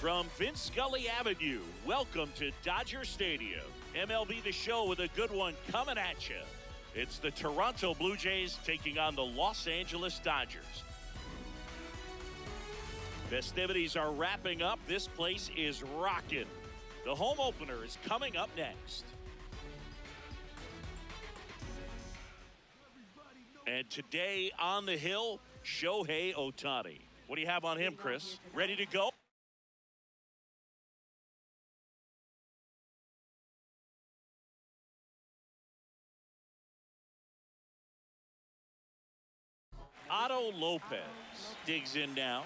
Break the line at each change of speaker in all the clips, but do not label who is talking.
From Vince Scully Avenue, welcome to Dodger Stadium. MLB The Show with a good one coming at you. It's the Toronto Blue Jays taking on the Los Angeles Dodgers. Festivities are wrapping up. This place is rocking. The home opener is coming up next. And today on the hill, Shohei Ohtani. What do you have on him, Chris? Ready to go? Otto Lopez digs in now.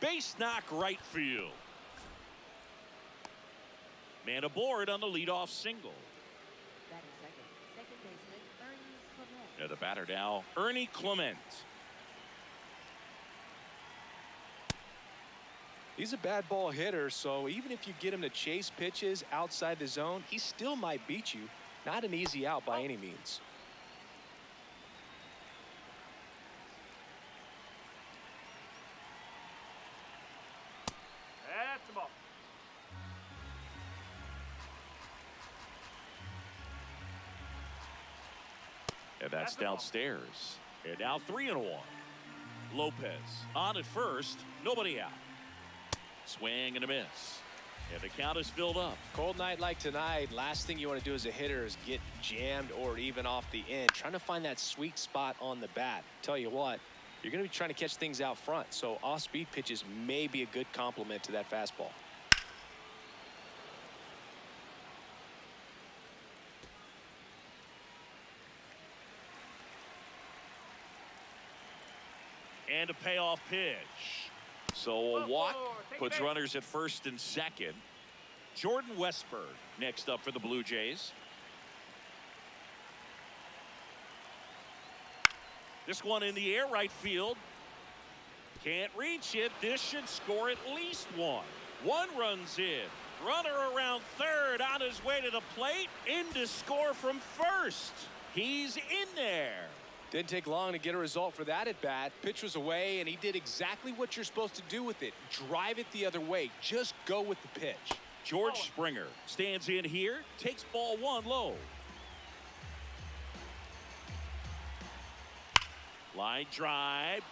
Base knock right field. Man aboard on the leadoff single.
Second baseman Ernie Clement.
The batter now, Ernie Clement.
He's a bad ball hitter, so even if you get him to chase pitches outside the zone, he still might beat you. Not an easy out by any means.
That's the ball.
And that's downstairs. And now 3-1. Lopez on at first. Nobody out. Swing and a miss. And the count is filled up.
Cold night like tonight, last thing you want to do as a hitter is get jammed or even off the end. Trying to find that sweet spot on the bat. Tell you what, you're going to be trying to catch things out front. So off-speed pitches may be a good complement to that fastball.
And a payoff pitch. So a walk puts runners at first and second. Jordan Westburg next up for the Blue Jays. This one in the air, right field. Can't reach it. This should score at least one. One runs in. Runner around third on his way to the plate. In to score from first. He's in there.
Didn't take long to get a result for that at bat. Pitch was away, and he did exactly what you're supposed to do with it. Drive it the other way. Just go with the pitch.
George Springer stands in here, takes ball one low. Line drive.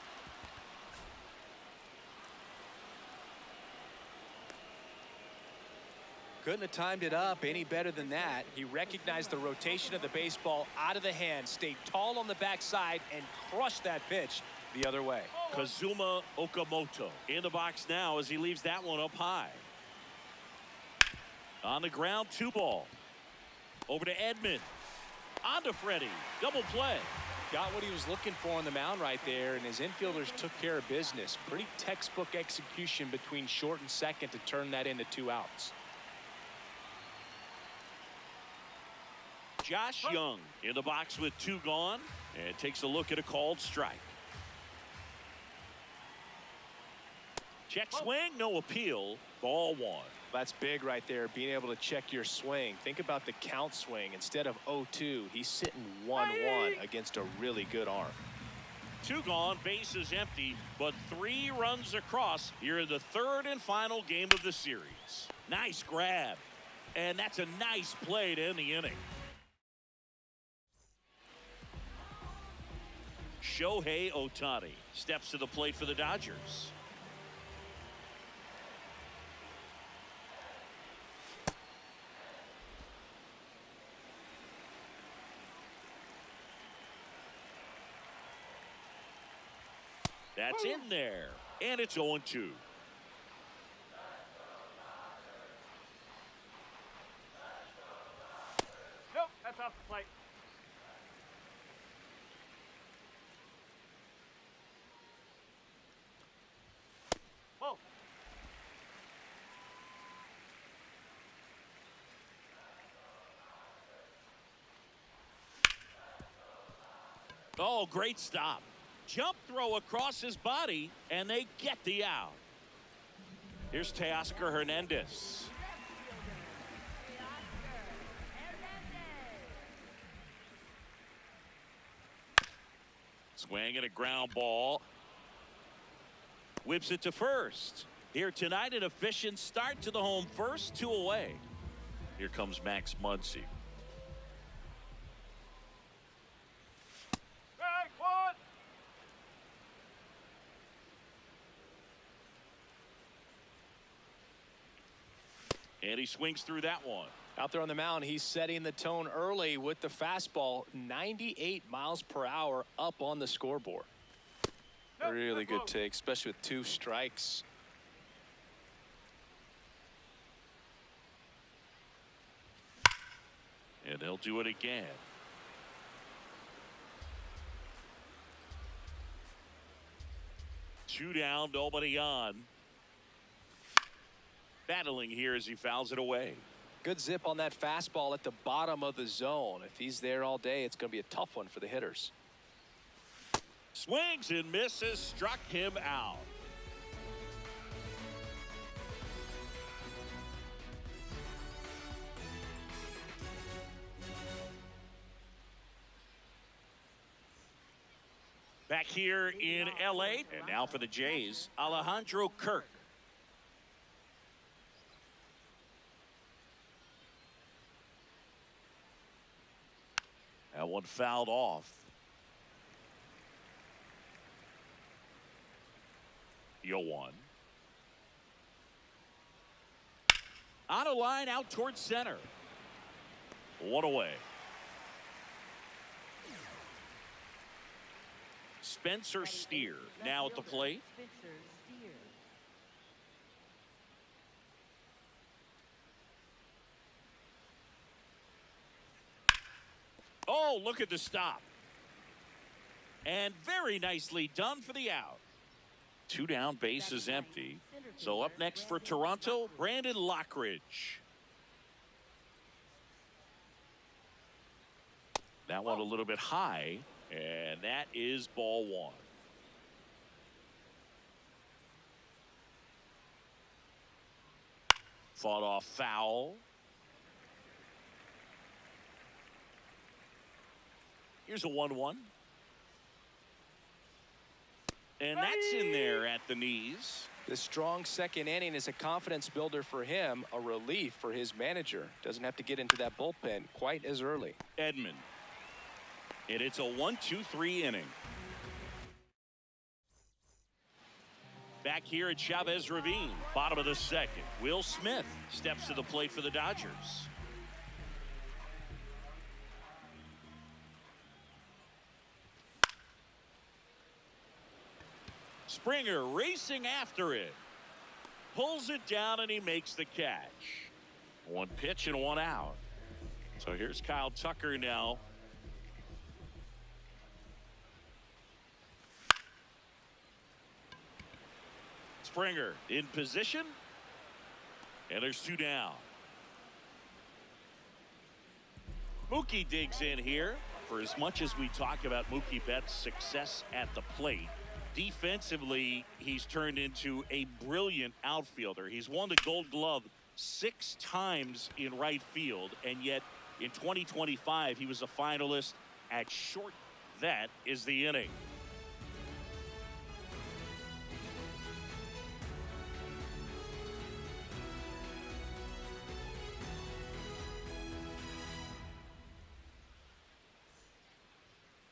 Couldn't have timed it up any better than that. He recognized the rotation of the baseball out of the hand, stayed tall on the backside, and crushed that pitch the other way.
Kazuma Okamoto in the box now as he leaves that one up high. On the ground, 2-ball. Over to Edman. On to Freddie. Double play.
Got what he was looking for on the mound right there, and his infielders took care of business. Pretty textbook execution between short and second to turn that into 2 outs.
Josh Young in the box with 2 gone and takes a look at a called strike. Check swing, no appeal. Ball 1.
That's big right there, being able to check your swing. Think about the count swing. Instead of 0-2, he's sitting 1-1 against a really good arm.
2 gone, base is empty, but 3 runs across here in the 3rd and final game of the series. Nice grab, and that's a nice play to end the inning. Shohei Ohtani steps to the plate for the Dodgers. That's in there, and it's 0-2.
Nope, that's off the plate. Whoa.
Oh, great stop. Jump throw across his body, and they get the out. Here's Teoscar Hernandez. Swing and a ground ball. Whips it to first. Here tonight, an efficient start to the home first, 2 away. Here comes Max Muncy.
Strike one.
And he swings through that one.
Out there on the mound, he's setting the tone early with the fastball. 98 miles per hour up on the scoreboard.
Nope,
Really
that's
good
low.
take, especially with 2 strikes.
And he'll do it again. Two down, nobody on. Battling here as he fouls it away.
Good zip on that fastball at the bottom of the zone. If he's there all day, it's going to be a tough one for the hitters.
Swings and misses, struck him out. Back here in LA, and now for the Jays, Alejandro Kirk. That one fouled off. 0-1. On a line out towards center. 1 away. Spencer Steer now at the plate.
Spencer Steer.
Oh, look at the stop. And very nicely done for the out. 2 down, base is empty. So up next for Toronto, Brandon Lockridge. That one a little bit high, and that is ball 1. Fought off foul. Here's a 1-1. And that's in there at the knees.
The strong second inning is a confidence builder for him, a relief for his manager. Doesn't have to get into that bullpen quite as early.
Edman. And it's a 1-2-3 inning. Back here at Chavez Ravine, bottom of the second. Will Smith steps to the plate for the Dodgers. Springer racing after it. Pulls it down and he makes the catch. 1 pitch and 1 out. So here's Kyle Tucker now. Springer in position. And there's 2 down. Mookie digs in here. For as much as we talk about Mookie Betts' success at the plate, defensively, he's turned into a brilliant outfielder. He's won the Gold Glove 6 times in right field, and yet in 2025, he was a finalist at short. That is the inning.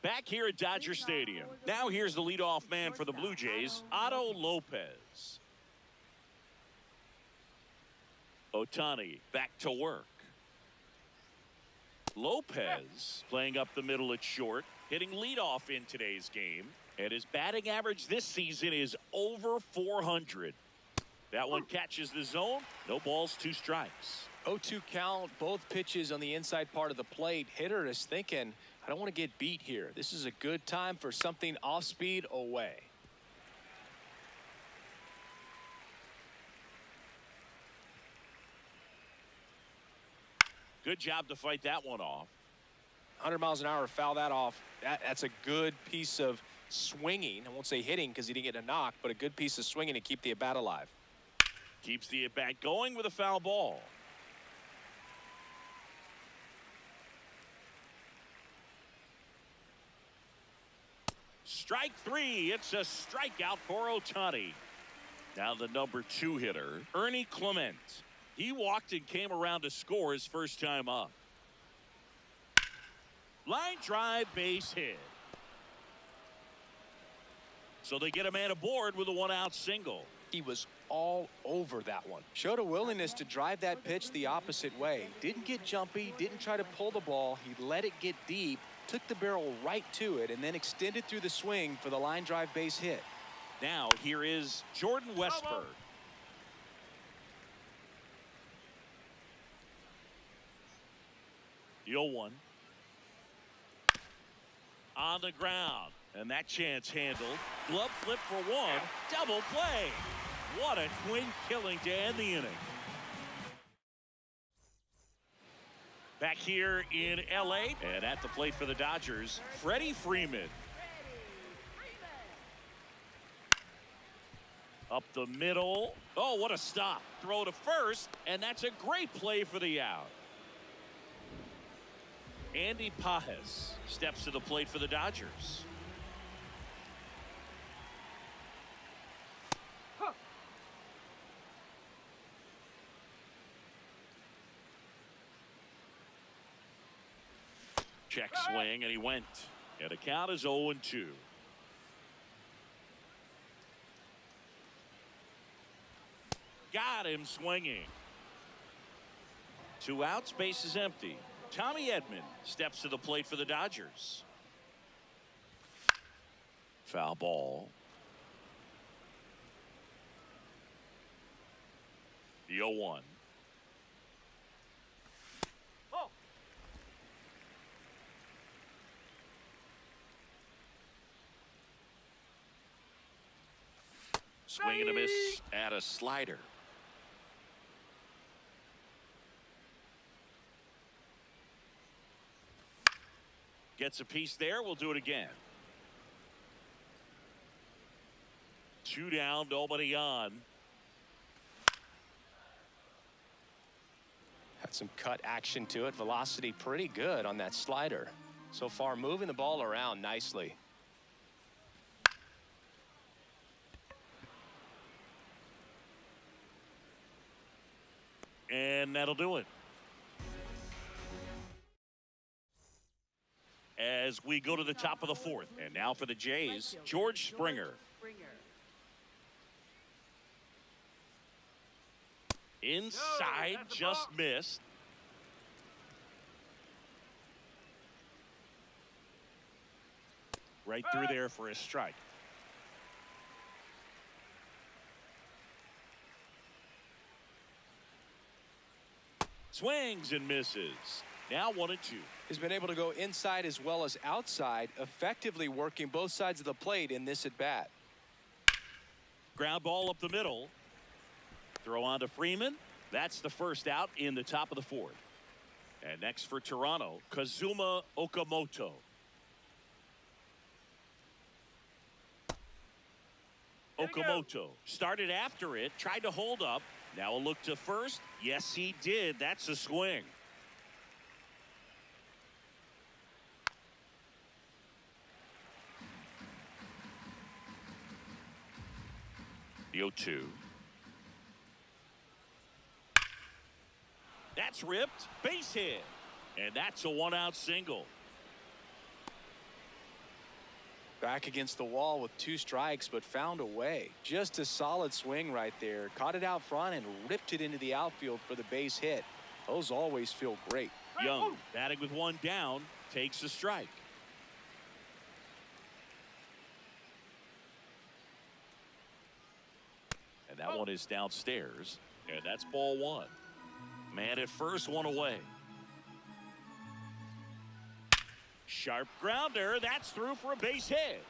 Back here at Dodger Stadium. Now here's the leadoff man for the Blue Jays, Otto Lopez. Ohtani back to work. Lopez playing up the middle at short, hitting leadoff in today's game. And his batting average this season is over 400. That one catches the zone. No balls, 2 strikes.
0-2 count, both pitches on the inside part of the plate. Hitter is thinking, I don't want to get beat here. This is a good time for something off speed away.
Good job to fight that one off.
100 miles an hour, foul that off. That's a good piece of swinging. I won't say hitting because he didn't get a knock, but a good piece of swinging to keep the at bat alive.
Keeps the at bat going with a foul ball. Strike three. It's a strikeout for Ohtani. Now the number 2 hitter, Ernie Clement. He walked and came around to score his first time up. Line drive, base hit. So they get a man aboard with a 1-out single.
He was all over that one. Showed a willingness to drive that pitch the opposite way. Didn't get jumpy, didn't try to pull the ball. He let it get deep, took the barrel right to it, and then extended through the swing for the line drive base hit.
Now here is Jordan Westburg. The 0-1. On the ground. And that chance handled. Glove flip for one. Double play. What a twin killing to end the inning. Back here in L.A. and at the plate for the Dodgers, Freddie Freeman. Up the middle. Oh, what a stop. Throw to first, and that's a great play for the out. Andy Pajes steps to the plate for the Dodgers. Check swing, and he went. And the count is 0-2. Got him swinging. 2 outs, base is empty. Tommy Edman steps to the plate for the Dodgers. Foul ball. The 0-1.
Oh.
Swing and a miss at a slider. Gets a piece there. We'll do it again. 2 down, nobody on.
Had some cut action to it. Velocity pretty good on that slider. So far moving the ball around nicely.
And that'll do it. As we go to the top of the 4th. And now for the Jays, George Springer. Inside, just missed. Right through there for a strike. Swings and misses. Now 1-2.
He's been able to go inside as well as outside, effectively working both sides of the plate in this at bat.
Ground ball up the middle. Throw on to Freeman. That's the first out in the top of the 4th. And next for Toronto, Kazuma Okamoto. Okamoto started after it, tried to hold up. Now a look to first. Yes, he did. That's a swing. The 0-2. That's ripped. Base hit. And that's a 1-out single.
Back against the wall with 2 strikes, but found a way. Just a solid swing right there. Caught it out front and ripped it into the outfield for the base hit. Those always feel great.
Young, batting with 1 down, takes a strike. And that one is downstairs. And that's ball 1. Man at first, 1 away. Sharp grounder. That's through for a base hit.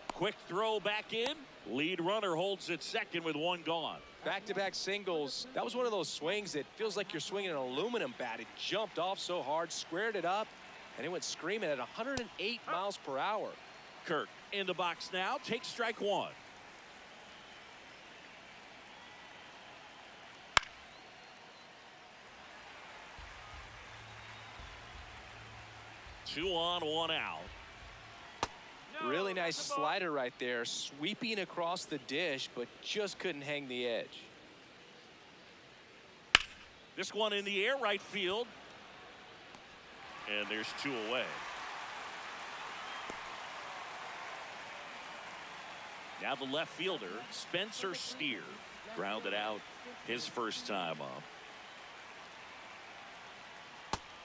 Quick throw back in. Lead runner holds at second with 1 gone.
Back-to-back singles. That was one of those swings that feels like you're swinging an aluminum bat. It jumped off so hard, squared it up, and it went screaming at 108 miles per hour.
Kirk in the box now. Takes strike 1. Two on, 1 out.
Really nice slider right there, sweeping across the dish, but just couldn't hang the edge.
This one in the air right field. And there's 2 away. Now the left fielder, Spencer Steer, grounded out his first time up.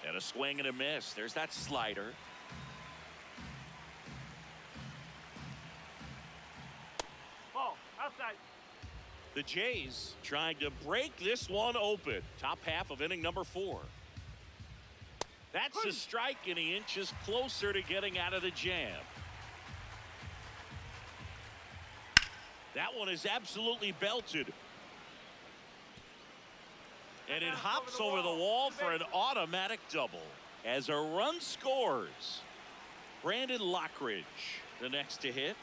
And a swing and a miss. There's that slider.
Ball, outside.
The Jays trying to break this one open. Top half of inning number 4. That's a strike, and he inches closer to getting out of the jam. That one is absolutely belted. And it hops over the wall for an automatic double. As a run scores, Brandon Lockridge, the next to hit.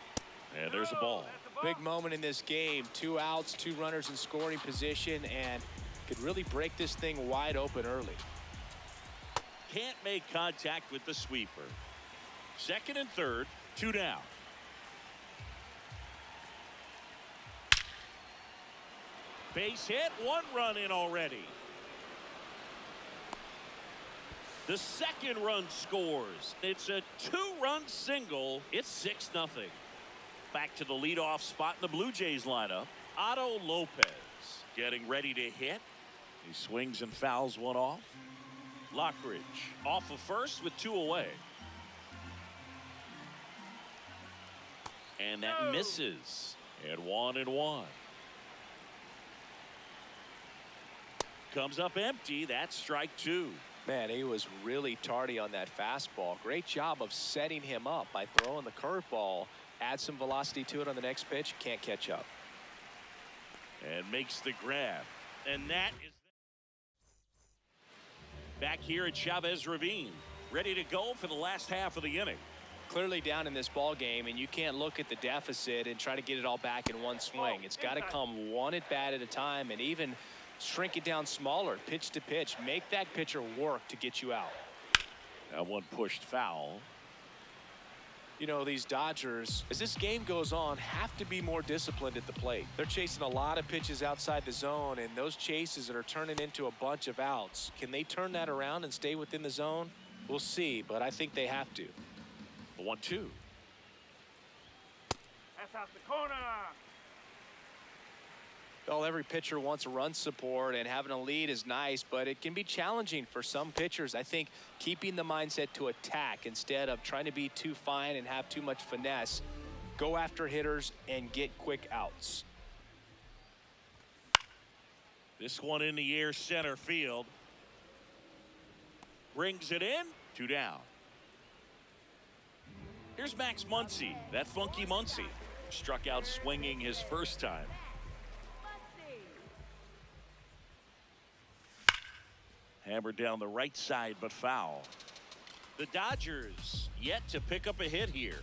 And there's a ball.
Big moment in this game. 2 outs, 2 runners in scoring position, and could really break this thing wide open early.
Can't make contact with the sweeper. Second and third, 2 down. Base hit, 1 run in already. The second run scores. It's a 2-run single. It's 6-0. Back to the leadoff spot in the Blue Jays lineup. Otto Lopez getting ready to hit. He swings and fouls one off. Lockridge off of first with 2 away. And that misses. And 1-1. Comes up empty. That's strike 2.
Man, he was really tardy on that fastball. Great job of setting him up by throwing the curveball. Add some velocity to it on the next pitch. Can't catch up.
And makes the grab. And that is back here at Chavez Ravine. Ready to go for the last half of the inning.
Clearly down in this ball game, and you can't look at the deficit and try to get it all back in one swing. It's got to come one at bat at a time, and even shrink it down smaller, pitch to pitch. Make that pitcher work to get you out.
That one pushed foul.
You know, these Dodgers, as this game goes on, have to be more disciplined at the plate. They're chasing a lot of pitches outside the zone, and those chases that are turning into a bunch of outs. Can they turn that around and stay within the zone? We'll see, but I think they have to.
1-2.
That's out the corner.
Well, every pitcher wants run support, and having a lead is nice, but it can be challenging for some pitchers. I think keeping the mindset to attack instead of trying to be too fine and have too much finesse. Go after hitters and get quick outs.
This one in the air center field. Brings it in. 2 down. Here's Max Muncy. That funky Muncy struck out swinging his first time. Hammered down the right side, but foul. The Dodgers yet to pick up a hit here.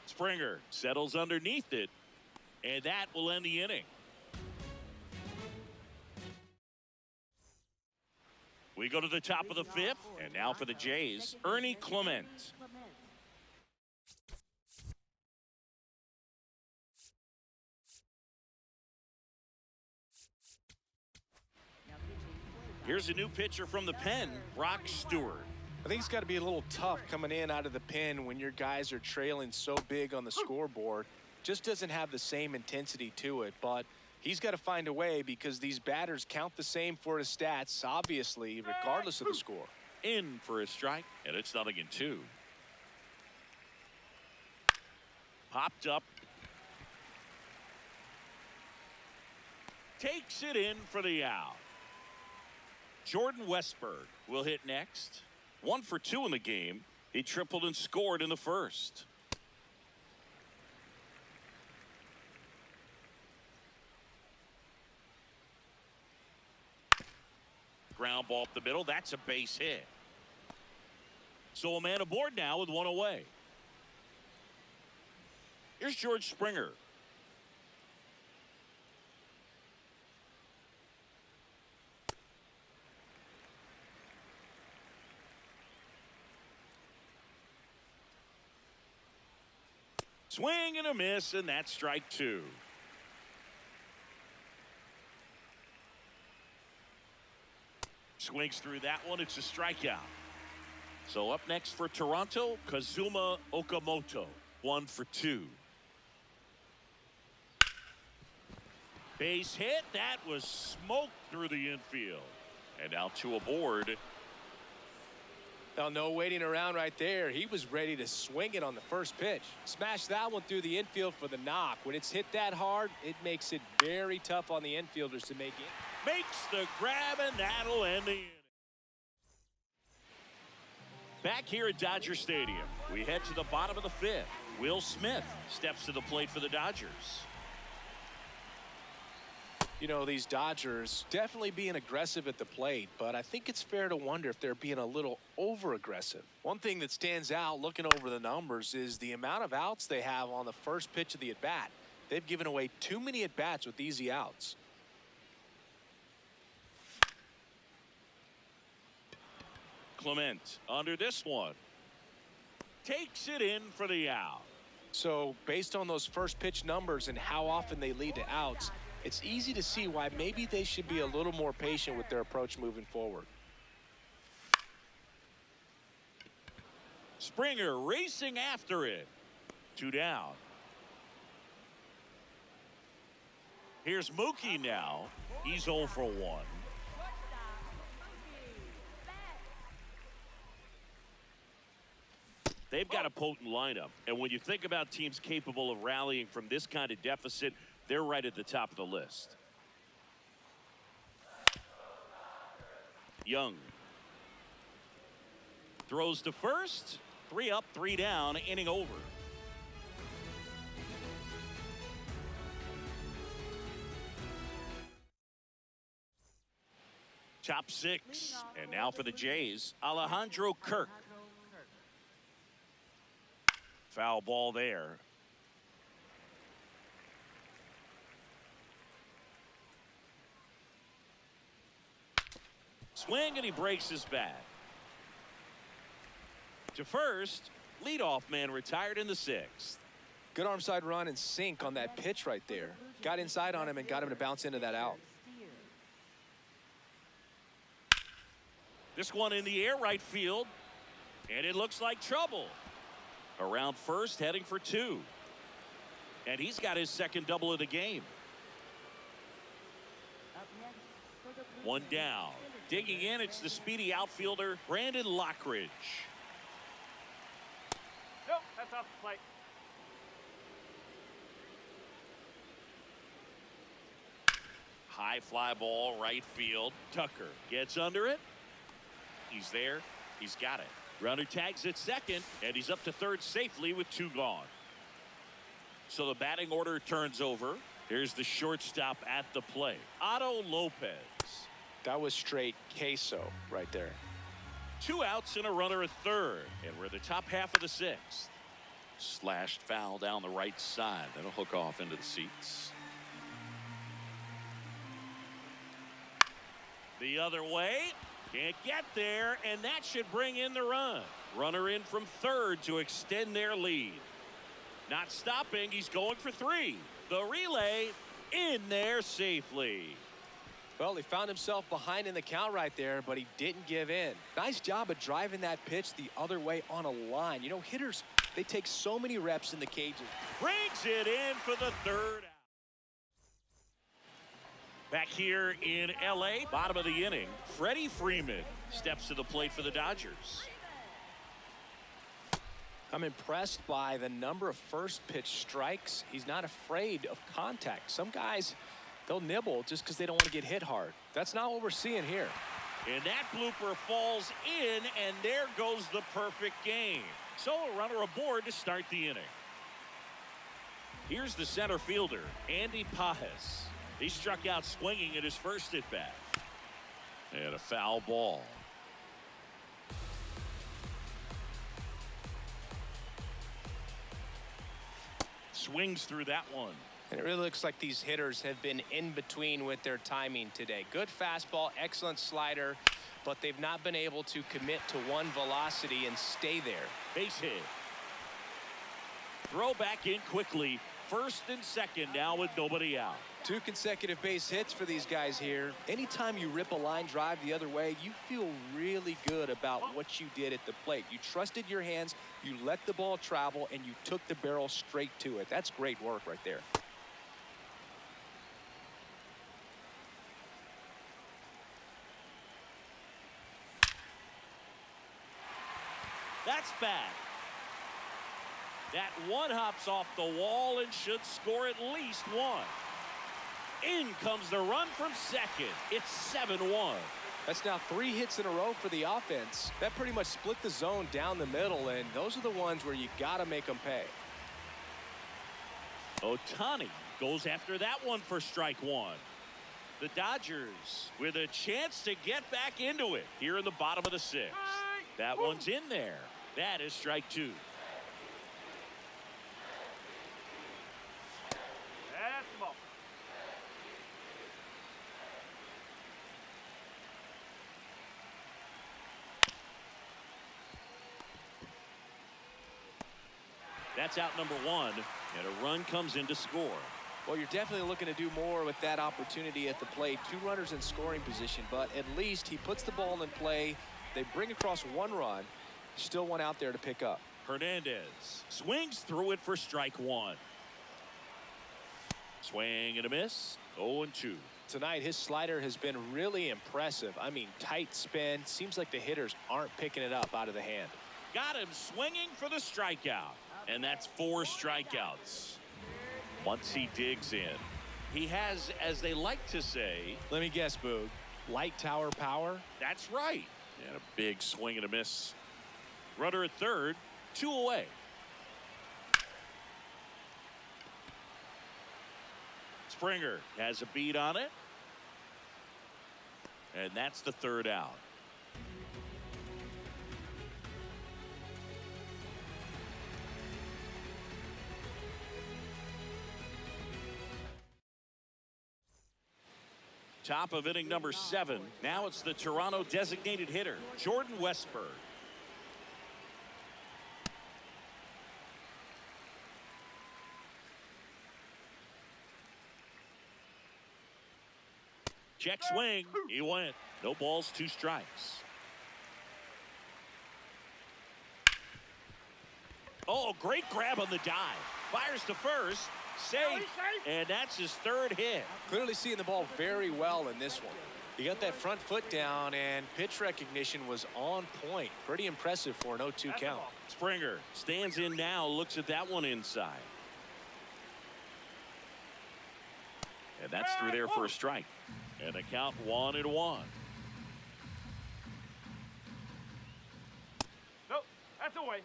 Springer settles underneath it, and that will end the inning. We go to the top of the 5th, and now for the Jays, Ernie Clement. Here's a new pitcher from the pen, Brock Stewart.
I think it's got to be a little tough coming in out of the pen when your guys are trailing so big on the scoreboard. Just doesn't have the same intensity to it, but he's got to find a way because these batters count the same for his stats, obviously, regardless of the score.
In for a strike, and it's 0-2. Popped up. Takes it in for the out. Jordan Westburg will hit next. 1 for 2 in the game. He tripled and scored in the first. Ground ball up the middle. That's a base hit. So a man aboard now with 1 away. Here's George Springer. Swing and a miss, and that's strike two. Swings through that one. It's a strikeout. So up next for Toronto, Kazuma Okamoto. 1 for 2. Base hit. That was smoked through the infield. And now 2 aboard.
Now, no waiting around right there. He was ready to swing it on the first pitch. Smash that one through the infield for the knock. When it's hit that hard, it makes it very tough on the infielders to make it.
Makes the grab, and that'll end the inning. Back here at Dodger Stadium, we head to the bottom of the 5th. Will Smith steps to the plate for the Dodgers.
You know, these Dodgers definitely being aggressive at the plate, but I think it's fair to wonder if they're being a little over-aggressive. One thing that stands out looking over the numbers is the amount of outs they have on the first pitch of the at-bat. They've given away too many at-bats with easy outs.
Clement under this one. Takes it in for the out.
So based on those first pitch numbers and how often they lead to outs, it's easy to see why maybe they should be a little more patient with their approach moving forward.
Springer racing after it. 2 down. Here's Mookie now. He's 0 for 1. They've got a potent lineup, and when you think about teams capable of rallying from this kind of deficit, they're right at the top of the list. Young throws to first. 3 up, 3 down, inning over. Top 6, and now for the Jays, Alejandro Kirk. Foul ball there. Swing, and he breaks his bat. To first, leadoff man retired in the 6th.
Good arm side run and sink on that pitch right there. Got inside on him and got him to bounce into that out.
This one in the air right field, and it looks like trouble. Around first, heading for 2. And he's got his second double of the game. 1 down. Digging in, it's the speedy outfielder, Brandon Lockridge.
Nope, that's off the plate.
High fly ball, right field. Tucker gets under it. He's there. He's got it. Runner tags at second, and he's up to third safely with 2 gone. So the batting order turns over. Here's the shortstop at the plate, Otto Lopez.
That was straight queso right there.
2 outs and a runner at third, and we're the top half of the 6th. Slashed foul down the right side. That'll hook off into the seats. The other way. Can't get there, and that should bring in the run. Runner in from third to extend their lead. Not stopping. He's going for 3. The relay in there safely.
Well, he found himself behind in the count right there, but he didn't give in. Nice job of driving that pitch the other way on a line. You know, hitters, they take so many reps in the cages.
Brings it in for the 3rd out. Back here in L.A., bottom of the inning, Freddie Freeman steps to the plate for the Dodgers.
I'm impressed by the number of first pitch strikes. He's not afraid of contact. Some guys, they'll nibble just because they don't want to get hit hard. That's not what we're seeing here.
And that blooper falls in, and there goes the perfect game. So a runner aboard to start the inning. Here's the center fielder, Andy Pajes. He struck out swinging at his first at bat. And a foul ball. Swings through that one.
And it really looks like these hitters have been in between with their timing today. Good fastball, excellent slider, but they've not been able to commit to one velocity and stay there.
Base hit. Throw back in quickly. First and second now with nobody out.
2 consecutive base hits for these guys here. Anytime you rip a line drive the other way, you feel really good about what you did at the plate. You trusted your hands, you let the ball travel, and you took the barrel straight to it. That's great work right there.
That's bad. That one hops off the wall and should score at least one. In comes the run from second. It's 7-1.
That's now 3 hits in a row for the offense. That pretty much split the zone down the middle, and those are the ones where you got to make them pay.
Ohtani goes after that one for strike one. The Dodgers with a chance to get back into it here in the bottom of the 6th. That one's in there. That is strike 2.
That's the ball.
That's out number 1, and a run comes in to score.
Well, you're definitely looking to do more with that opportunity at the plate. 2 runners in scoring position, but at least he puts the ball in play. They bring across 1 run. Still one out there to pick up.
Hernandez swings through it for strike 1. Swing and a miss. 0-2.
Tonight, his slider has been really impressive. I mean, tight spin. Seems like the hitters aren't picking it up out of the hand.
Got him swinging for the strikeout. And that's 4 strikeouts. Once he digs in, he has, as they like to say,
let me guess, Boog, light tower power?
That's right. And a big swing and a miss. Runner at third, 2 away. Springer has a beat on it. And that's the 3rd out. Top of inning number 7. Now it's the Toronto designated hitter, Jordan Westburg. Check swing. He went. No balls, 2 strikes. Oh, great grab on the dive. Fires to first. Safe. And that's his 3rd hit.
Clearly seeing the ball very well in this one. He got that front foot down, and pitch recognition was on point. Pretty impressive for an 0-2 count.
Springer stands in now, looks at that one inside. And that's through there for a strike. And a count 1-1.
Nope, that's away.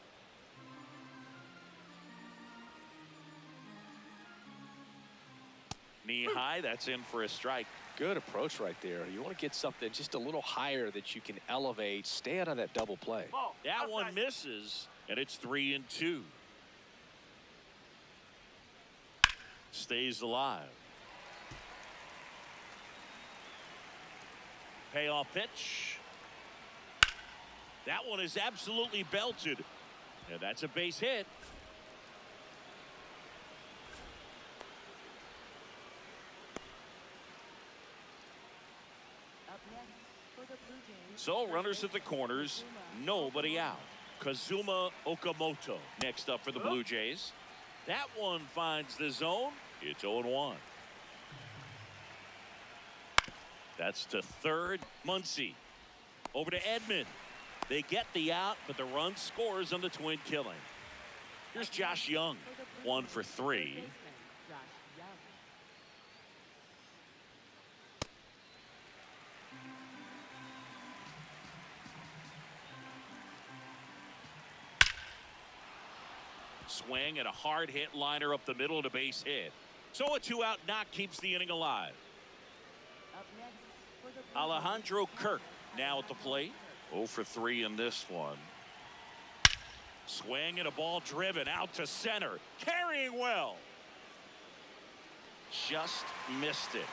Knee high, that's in for a strike.
Good approach right there. You want to get something just a little higher that you can elevate. Stay out of that double play.
Ball.
That
Outside.
one misses, and it's 3-2. Stays alive. Payoff pitch. That one is absolutely belted. And that's a base hit.
Up next for the Blue Jays.
So runners at the corners, nobody out. Kazuma Okamoto next up for the Blue Jays. That one finds the zone. It's 0-1. That's to third. Muncy over to Edman. They get the out, but the run scores on the twin killing. Here's Josh Young, 1 for 3. Swing and a hard hit liner up the middle and a base hit. So a 2-out knock keeps the inning alive.
Up next for the Blue
Alejandro
Jays,
Kirk now at the plate. 0 for 3 in this one. Swing and a ball driven out to center. Carrying well. Just missed it.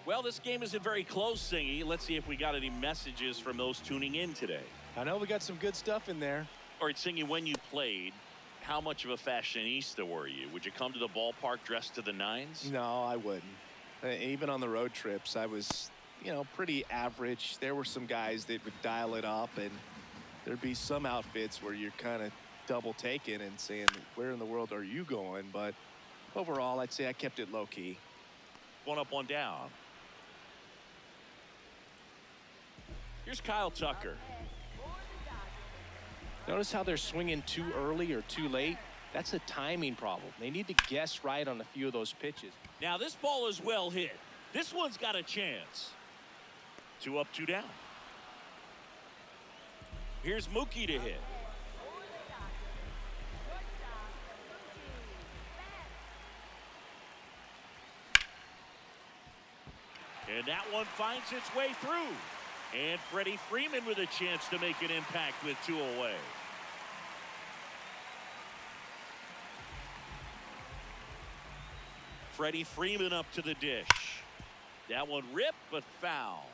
Well, this game isn't very close, Singy. Let's see if we got any messages from those tuning in today.
I know we got some good stuff in there.
All right, singing, when you played, how much of a fashionista were you? Would you come to the ballpark dressed to the nines?
No, I wouldn't. Even on the road trips, I was, pretty average. There were some guys that would dial it up, and there'd be some outfits where you're kind of double taking and saying, where in the world are you going? But overall, I'd say I kept it low key.
One up, one down. Here's Kyle Tucker.
Notice how they're swinging too early or too late? That's a timing problem. They need to guess right on a few of those pitches.
Now this ball is well hit. This one's got a chance. 2 up, 2 down. Here's Mookie to hit. And that one finds its way through. And Freddie Freeman with a chance to make an impact with 2 away. Freddie Freeman up to the dish. That one ripped but foul.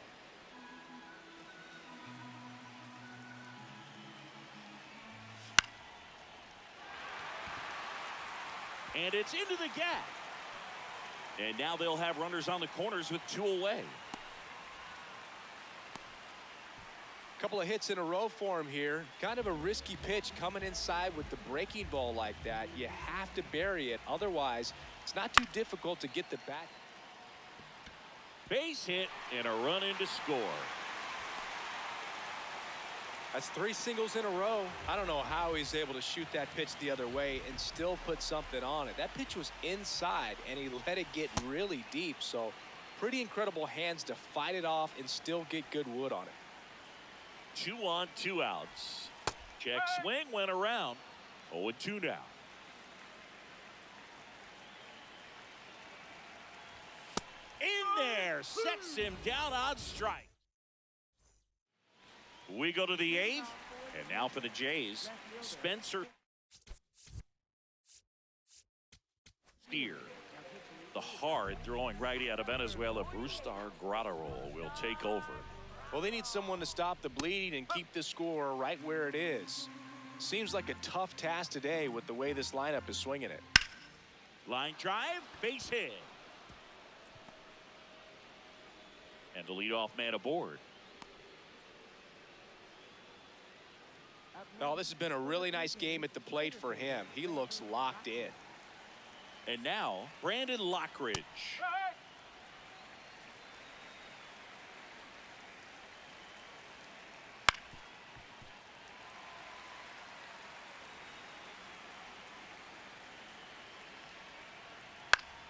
And it's into the gap. And now they'll have runners on the corners with 2 away.
Couple of hits in a row for him here. Kind of a risky pitch coming inside with the breaking ball like that. You have to bury it. Otherwise, it's not too difficult to get the bat.
Base hit and a run in to score.
That's 3 singles in a row. I don't know how he's able to shoot that pitch the other way and still put something on it. That pitch was inside and he let it get really deep. So pretty incredible hands to fight it off and still get good wood on it.
2 on, 2 outs. Check swing went around. 0-2 now. In there, sets him down on strike. We go to the 8th, and now for the Jays, Spencer Steer. The hard throwing righty out of Venezuela, Brustar Grotterol will take over.
Well, they need someone to stop the bleeding and keep the score right where it is. Seems like a tough task today with the way this lineup is swinging it.
Line drive, base hit. And the leadoff man aboard.
Oh, this has been a really nice game at the plate for him. He looks locked in.
And now, Brandon Lockridge.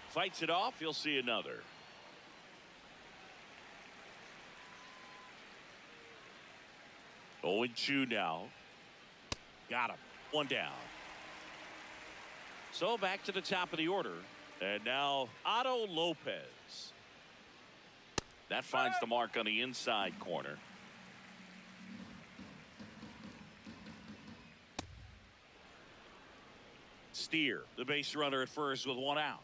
Fights it off. You'll see another. Oh, and 2 now. Got him. 1 down. So back to the top of the order. And now Otto Lopez. That finds the mark on the inside corner. Steer, the base runner at first with 1 out.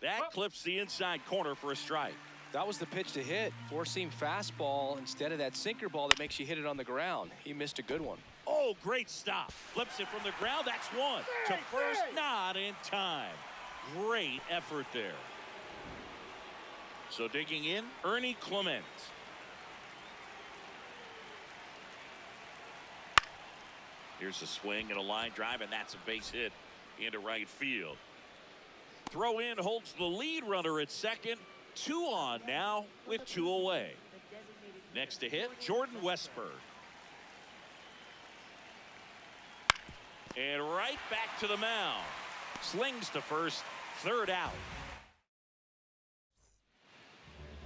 That clips the inside corner for a strike.
That was the pitch to hit. 4-seam fastball instead of that sinker ball that makes you hit it on the ground. He missed a good one.
Oh, great stop. Flips it from the ground. That's 1. To first, not in time. Great effort there. So digging in, Ernie Clement. Here's a swing and a line drive, and that's a base hit into right field. Throw in holds the lead runner at second. 2 on now with 2 away. Next to hit, Jordan Westberg. And right back to the mound. Slings to first, 3rd out.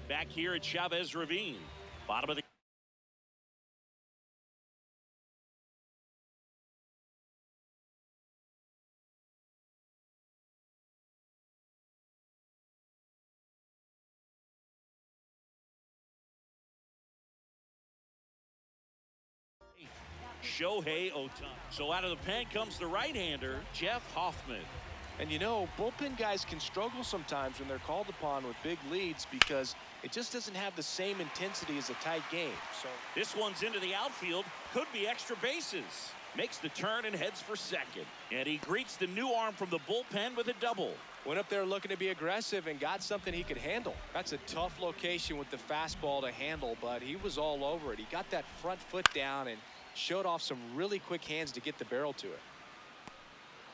Back here at Chavez Ravine. Bottom of the Shohei Ohtani. So out of the pen comes the right-hander, Jeff Hoffman.
And you know, bullpen guys can struggle sometimes when they're called upon with big leads because it just doesn't have the same intensity as a tight game. So
this one's into the outfield. Could be extra bases. Makes the turn and heads for second. And he greets the new arm from the bullpen with a double.
Went up there looking to be aggressive and got something he could handle. That's a tough location with the fastball to handle, but he was all over it. He got that front foot down and showed off some really quick hands to get the barrel to it.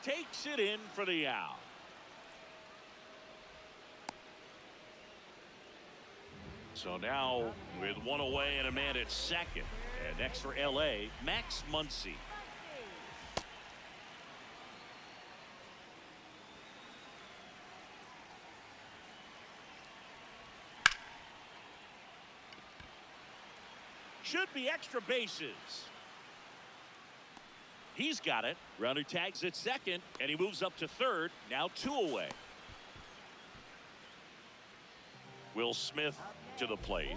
Takes it in for the out. So now with one away and a man at second. And next for LA, Max Muncy. Should be extra bases. He's got it. Runner tags at second, and he moves up to third. Now 2 away. Will Smith to the plate.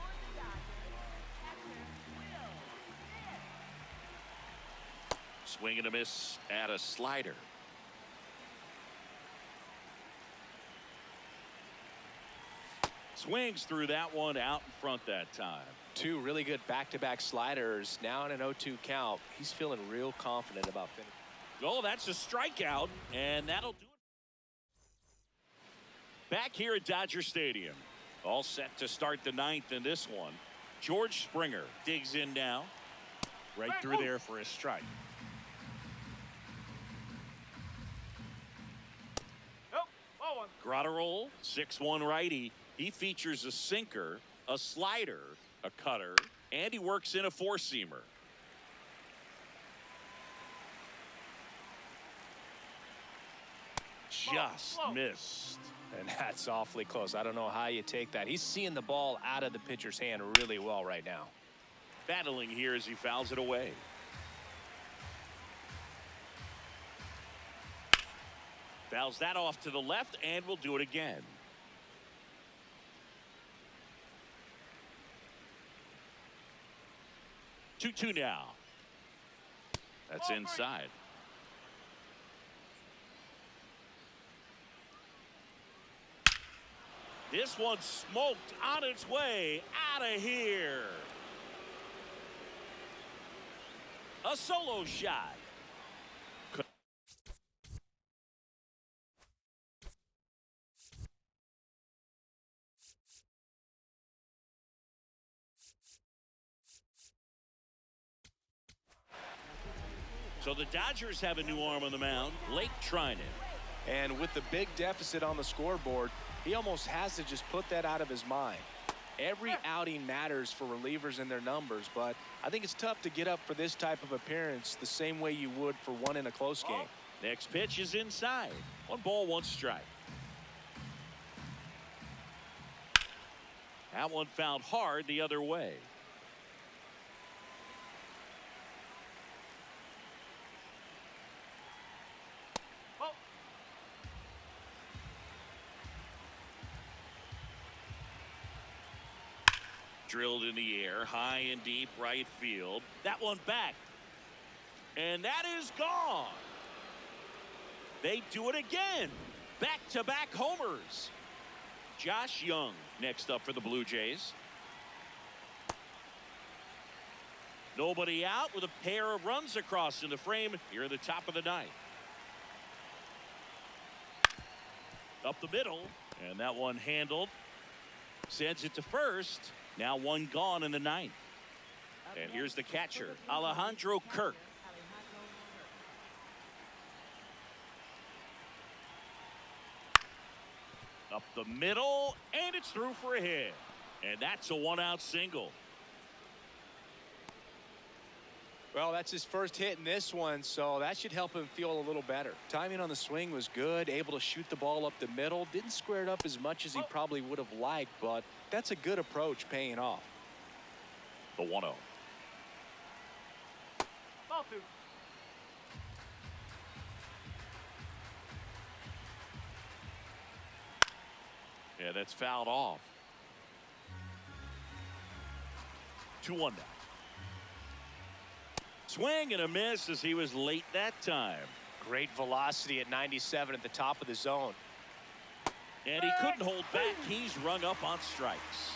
Swing and a miss at a slider. Swings through that one out in front that time.
2 really good back-to-back sliders. Now in an 0-2 count. He's feeling real confident about finishing.
Oh, that's a strikeout, and that'll do it. Back here at Dodger Stadium. All set to start the 9th in this one. George Springer digs in now. Right through there for a strike. Grotterol, 6'1" righty. He features a sinker, a slider, a cutter, and he works in a 4-seamer. Just missed.
And that's awfully close. I don't know how you take that. He's seeing the ball out of the pitcher's hand really well right now.
Battling here as he fouls it away. Fouls that off to the left, and we'll do it again. Two now. That's inside. This one's smoked on its way out of here. A solo shot. So the Dodgers have a new arm on the mound, Blake Trinan.
And with the big deficit on the scoreboard, he almost has to just put that out of his mind. Every outing matters for relievers and their numbers, but I think it's tough to get up for this type of appearance the same way you would for one in a close game.
Next pitch is inside. 1 ball, 1 strike. That one fouled hard the other way. Drilled in the air, high and deep right field. That one back. And that is gone. They do it again. Back-to-back homers. Josh Young next up for the Blue Jays. Nobody out with a pair of runs across in the frame here at the top of the 9th. Up the middle, and that one handled. Sends it to first. Now 1 gone in the 9th. And here's the catcher, Alejandro Kirk. Up the middle, and it's through for a hit. And that's a 1-out single.
Well, that's his first hit in this one, so that should help him feel a little better. Timing on the swing was good, able to shoot the ball up the middle. Didn't square it up as much as he probably would have liked, but that's a good approach paying off.
The 1-0.
Ball 2.
Yeah, that's fouled off. 2-1 now. Swing and a miss as he was late that time.
Great velocity at 97 at the top of the zone.
And he couldn't hold back. He's rung up on strikes.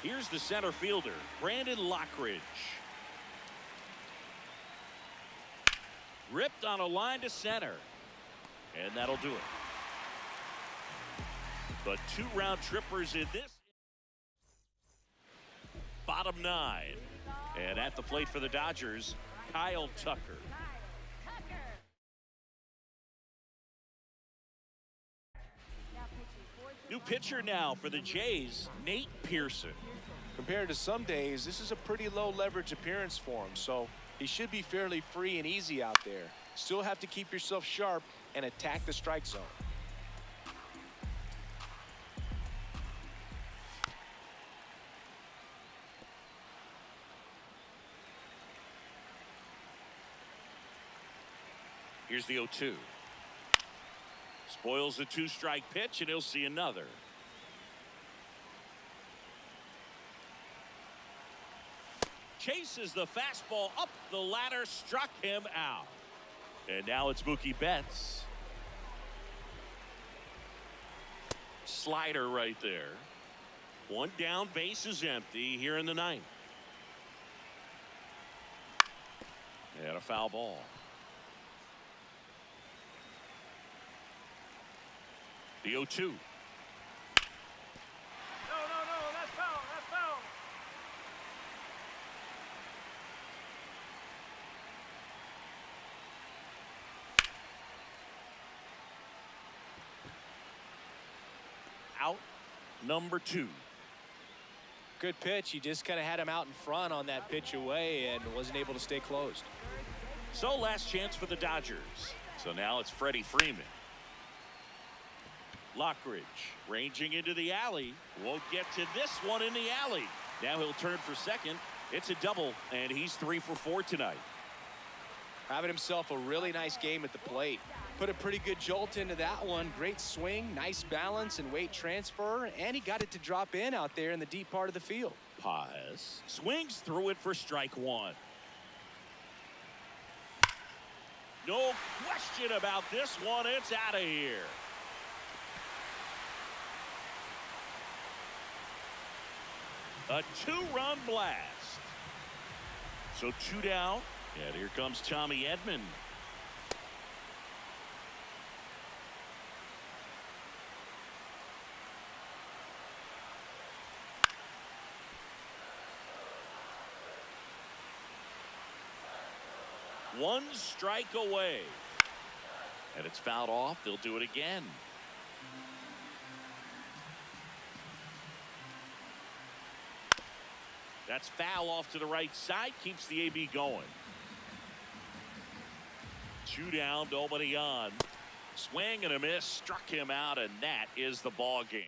Here's the center fielder, Brandon Lockridge. Ripped on a line to center. And that'll do it. The 2 round trippers in this. Bottom 9. And at the plate for the Dodgers, Kyle Tucker. New pitcher now for the Jays, Nate Pearson.
Compared to some days, this is a pretty low leverage appearance for him, so he should be fairly free and easy out there. Still have to keep yourself sharp and attack the strike zone.
Here's the 0-2. Spoils the 2-strike pitch, and he'll see another. Chases the fastball up the ladder, struck him out. And now it's Mookie Betts. Slider right there. 1 down, base is empty here in the 9th. And a foul ball. The 0-2.
No, that's foul, that's foul.
Out number 2.
Good pitch. He just kind of had him out in front on that pitch away and wasn't able to stay closed.
So last chance for the Dodgers. So now it's Freddie Freeman. Lockridge ranging into the alley. Won't get to this one in the alley. Now he'll turn for second. It's a double, and he's 3 for 4 tonight.
Having himself a really nice game at the plate. Put a pretty good jolt into that one. Great swing, nice balance and weight transfer, and he got it to drop in out there in the deep part of the field.
Paz swings through it for strike 1. No question about this one. It's out of here. A 2-run blast. So 2 down. And here comes Tommy Edman. One strike away. And it's fouled off. They'll do it again. That's foul off to the right side. Keeps the AB going. 2 down, nobody on. Swing and a miss. Struck him out, and that is the ball game.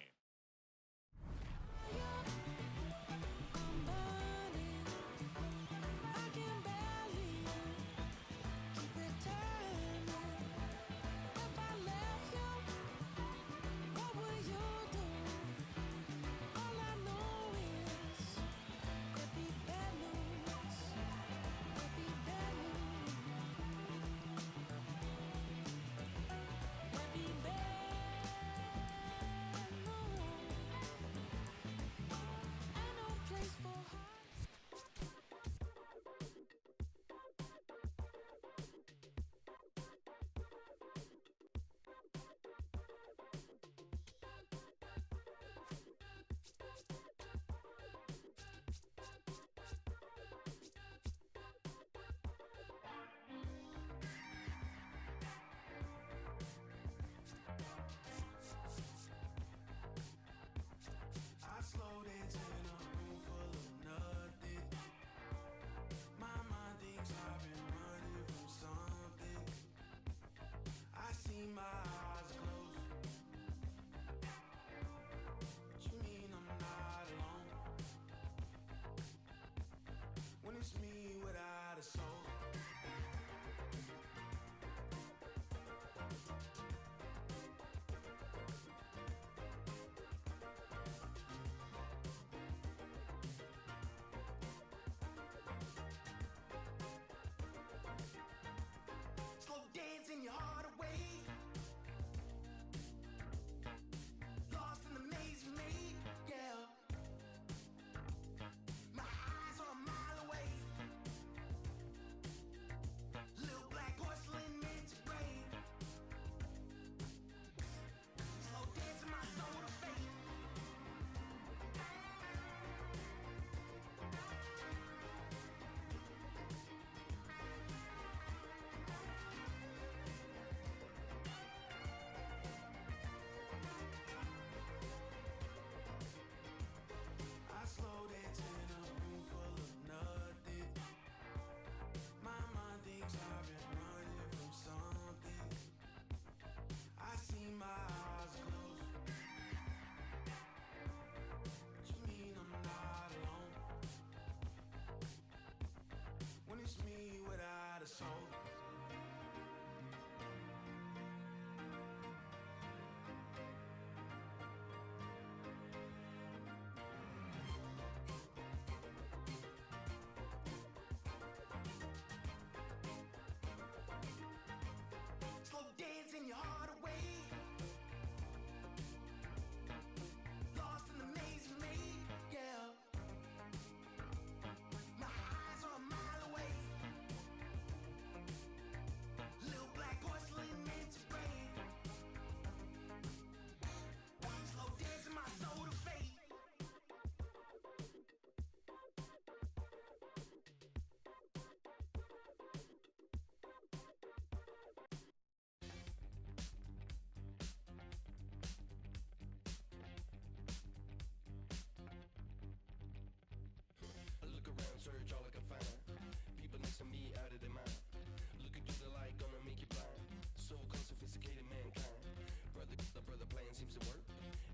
plan seems to work.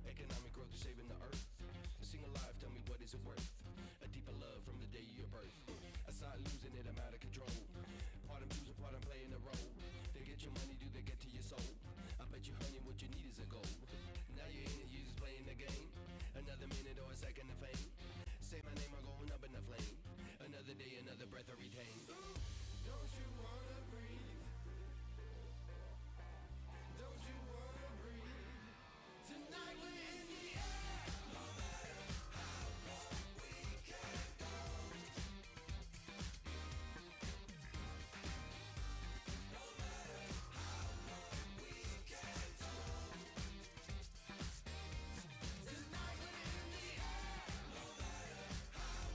Economic growth is saving the earth. Sing alive, tell me what is it worth? A deeper love from the day of your birth. I start losing it, I'm out of control. Part I'm choosing, part I'm playing the role. They get your money, do they get to your soul? I bet you, honey, what you need is a goal. Now you're in it, you just playing the game. Another minute or a second of fame. Say my name, I'm going up in the flame. Another day, another breath I retain. Ooh, don't you wanna breathe? Don't you wanna breathe? Tonight we're in the air. No matter how long we can go. No matter how long we can go. Tonight we're in the air. No matter how long we can go. No matter how long we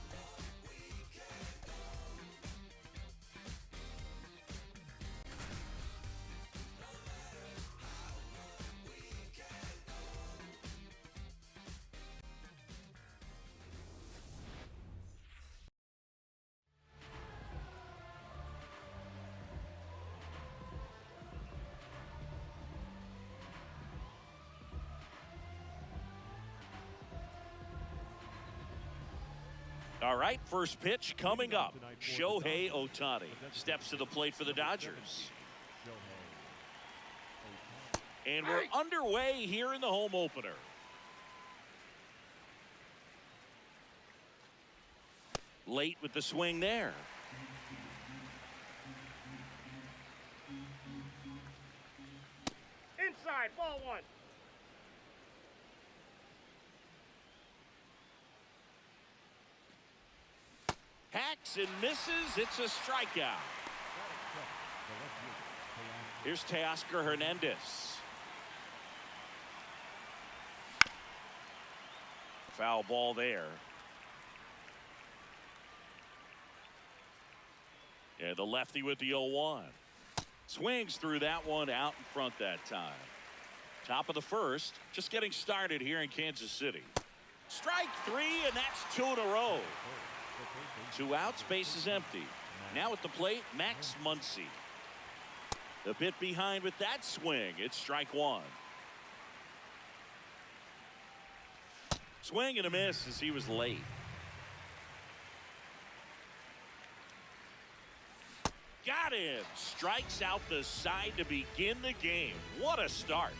can go.
All right, first pitch coming up. Shohei Ohtani steps to the plate for the Dodgers. And we're underway here in the home opener. Late with the swing there.
Inside, ball one.
Hacks and misses. It's a strikeout. Here's Teoscar Hernandez. Foul ball there. Yeah, the lefty with the 0-1. Swings through that one out in front that time. Top of the first. Just getting started here in Kansas City. Strike three, and that's 2 in a row. 2 outs, base is empty. Now at the plate, Max Muncy. A bit behind with that swing. It's strike one. Swing and a miss as he was late. Got him. Strikes out the side to begin the game. What a start.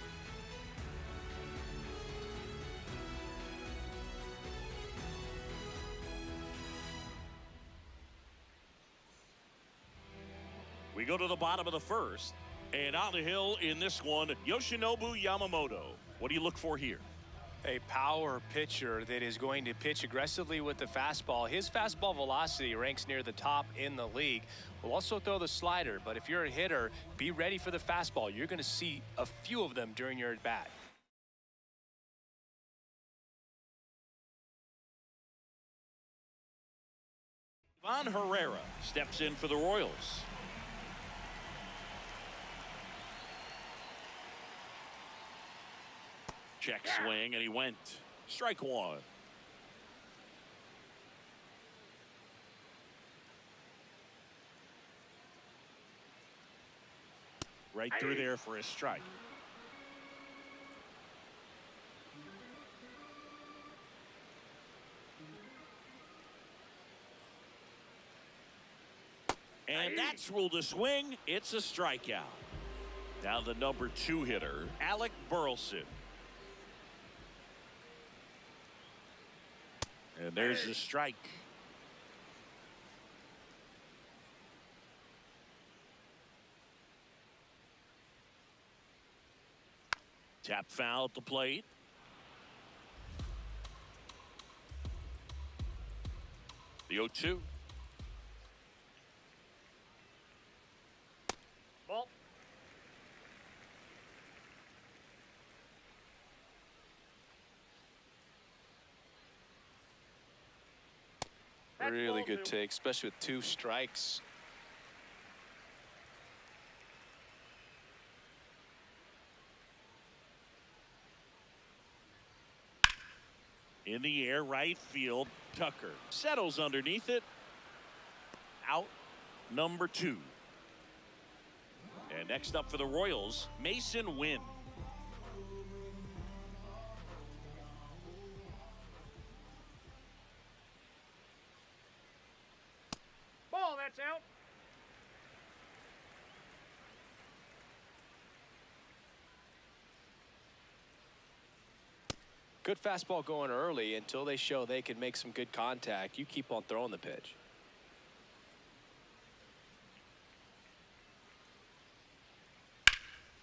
We go to the bottom of the first. And on the hill in this one, Yoshinobu Yamamoto. What do you look for here?
A power pitcher that is going to pitch aggressively with the fastball. His fastball velocity ranks near the top in the league. Will also throw the slider, but if you're a hitter, be ready for the fastball. You're going to see a few of them during your at bat.
Ivan Herrera steps in for the Royals. Check swing, and he went. Strike one. Right through there for a strike. And that's ruled a swing. It's a strikeout. Now the number 2 hitter, Alec Burleson. And there's the strike. Tap foul at the plate. The 0-2.
Ball.
Really good take, especially with 2 strikes.
In the air, right field. Tucker settles underneath it. Out number 2. And next up for the Royals, Mason Wynn.
That's out.
Good fastball going early until they show they can make some good contact. You keep on throwing the pitch.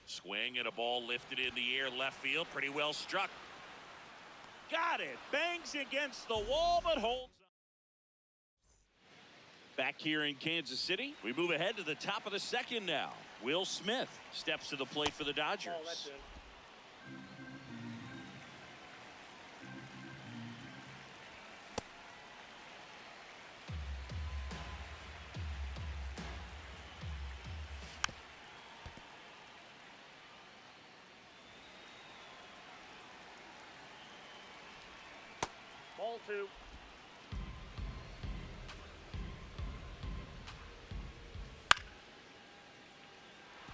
Swing and a ball lifted in the air left field. Pretty well struck. Got it. Bangs against the wall but holds on. Back here in Kansas City, we move ahead to the top of the second now. Will Smith steps to the plate for the Dodgers.
Oh, that's it. Ball 2.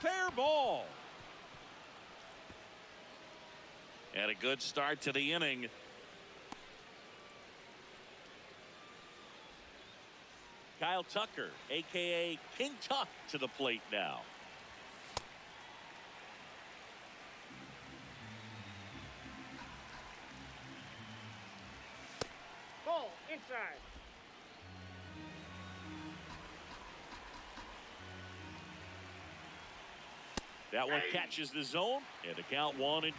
Fair ball. And a good start to the inning. Kyle Tucker, a.k.a. King Tuck, to the plate now.
Ball inside.
That one catches the zone, and the count 1-2.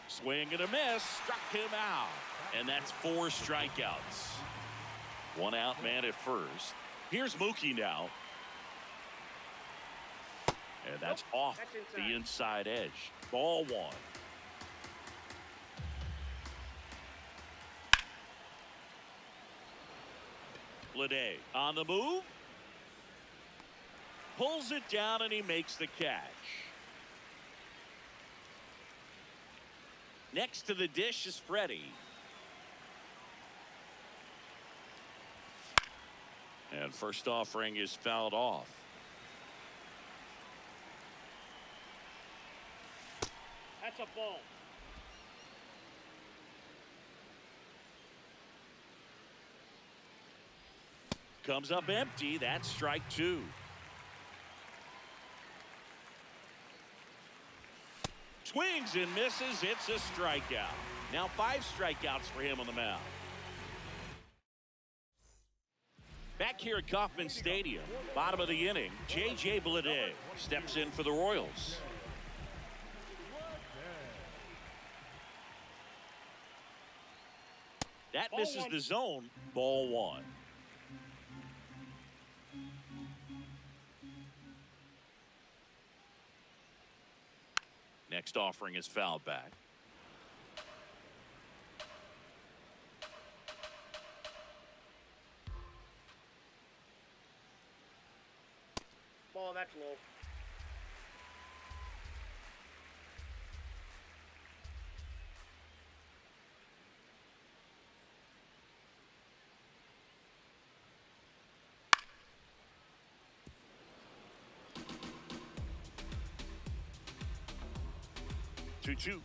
Swing and a miss, struck him out, and that's 4 strikeouts. 1 out man at first. Here's Mookie now. And that's off the inside edge. Ball 1. Bleday on the move. Pulls it down and he makes the catch. Next to the dish is Freddie. And first offering is fouled off.
That's a ball.
Comes up empty. That's strike 2. Swings and misses. It's a strikeout. Now 5 strikeouts for him on the mound. Back here at Kauffman Stadium, bottom of the inning, J.J. Bleday steps in for the Royals. That misses the zone. Ball 1. Next offering is fouled back.
Ball, that's low.
Two.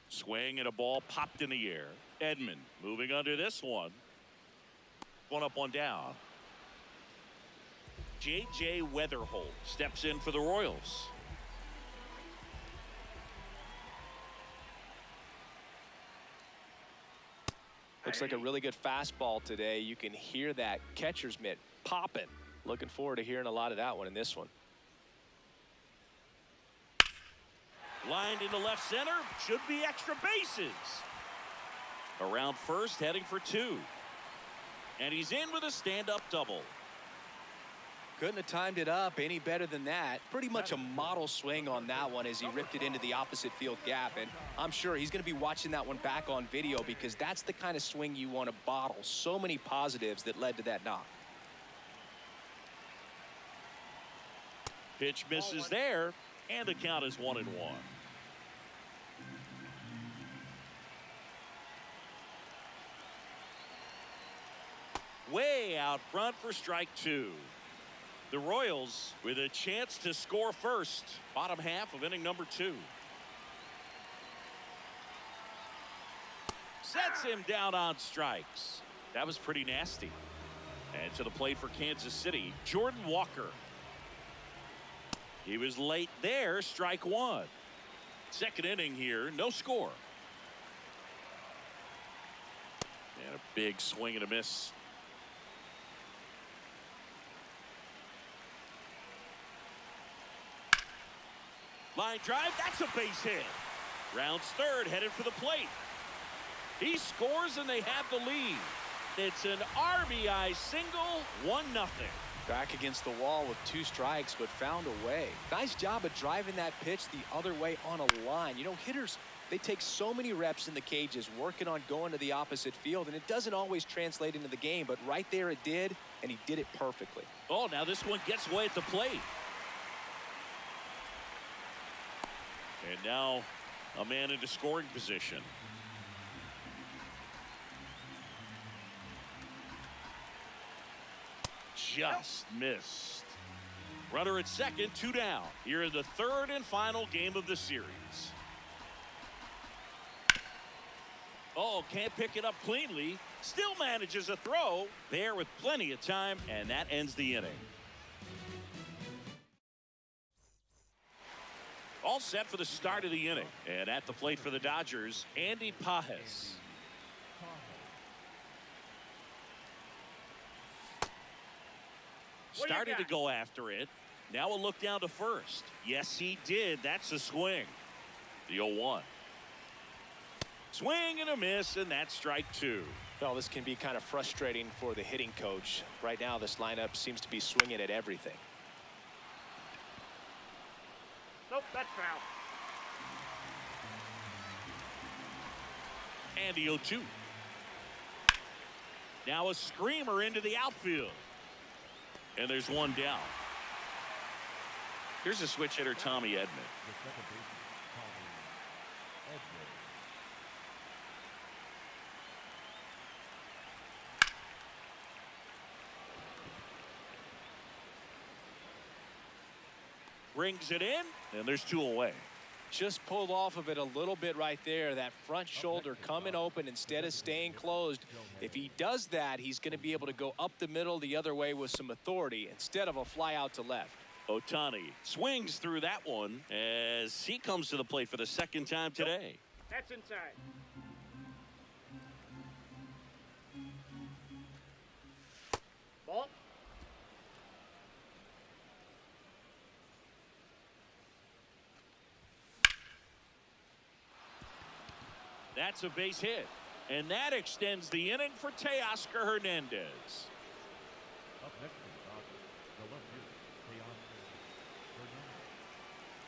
Swing and a ball popped in the air. Edman moving under this one. 1 up, 1 down. J.J. Weatherholt steps in for the Royals.
Looks like a really good fastball today. You can hear that catcher's mitt popping. Looking forward to hearing a lot of that one in this one.
Lined into left center. Should be extra bases. Around first, heading for 2. And he's in with a stand-up double.
Couldn't have timed it up any better than that. Pretty much a model swing on that one as he ripped it into the opposite field gap. And I'm sure he's going to be watching that one back on video because that's the kind of swing you want to bottle. So many positives that led to that knock.
Pitch misses there, and the count is 1-1. Way out front for strike 2. The Royals with a chance to score first. Bottom half of inning number 2. sets him down on strikes. That was pretty nasty. And to the plate for Kansas City, Jordan Walker. He was late there, strike one. Second inning here, no score. And a big swing and a miss. Line drive, that's a base hit. Rounds third, headed for the plate. He scores and they have the lead. It's an RBI single, 1-0.
Back against the wall with 2 strikes, but found a way. Nice job of driving that pitch the other way on a line. You know, hitters, they take so many reps in the cages working on going to the opposite field, and it doesn't always translate into the game, but right there it did, and he did it perfectly.
Oh, now this one gets away at the plate. And now a man into scoring position. Just missed. Runner at second, 2 down. Here in the third and final game of the series. Oh, can't pick it up cleanly. Still manages a throw there with plenty of time, and that ends the inning. All set for the start of the inning. And at the plate for the Dodgers, Andy Pages. Started to go after it. Now a look down to first. Yes, he did. That's a swing. The 0-1. Swing and a miss, and that's strike 2.
Well, this can be kind of frustrating for the hitting coach. Right now, this lineup seems to be swinging at everything.
Nope, that's foul.
And the 0-2. Now a screamer into the outfield. And there's one down. Here's a switch hitter, Tommy Edman. Brings it in, and there's 2 away.
Just pulled off of it a little bit right there. That front shoulder coming open instead of staying closed. If he does that, he's going to be able to go up the middle the other way with some authority instead of a fly out to left.
Ohtani swings through that one as he comes to the plate for the second time today.
That's inside. Ball.
That's a base hit. And that extends the inning for Teoscar Hernandez.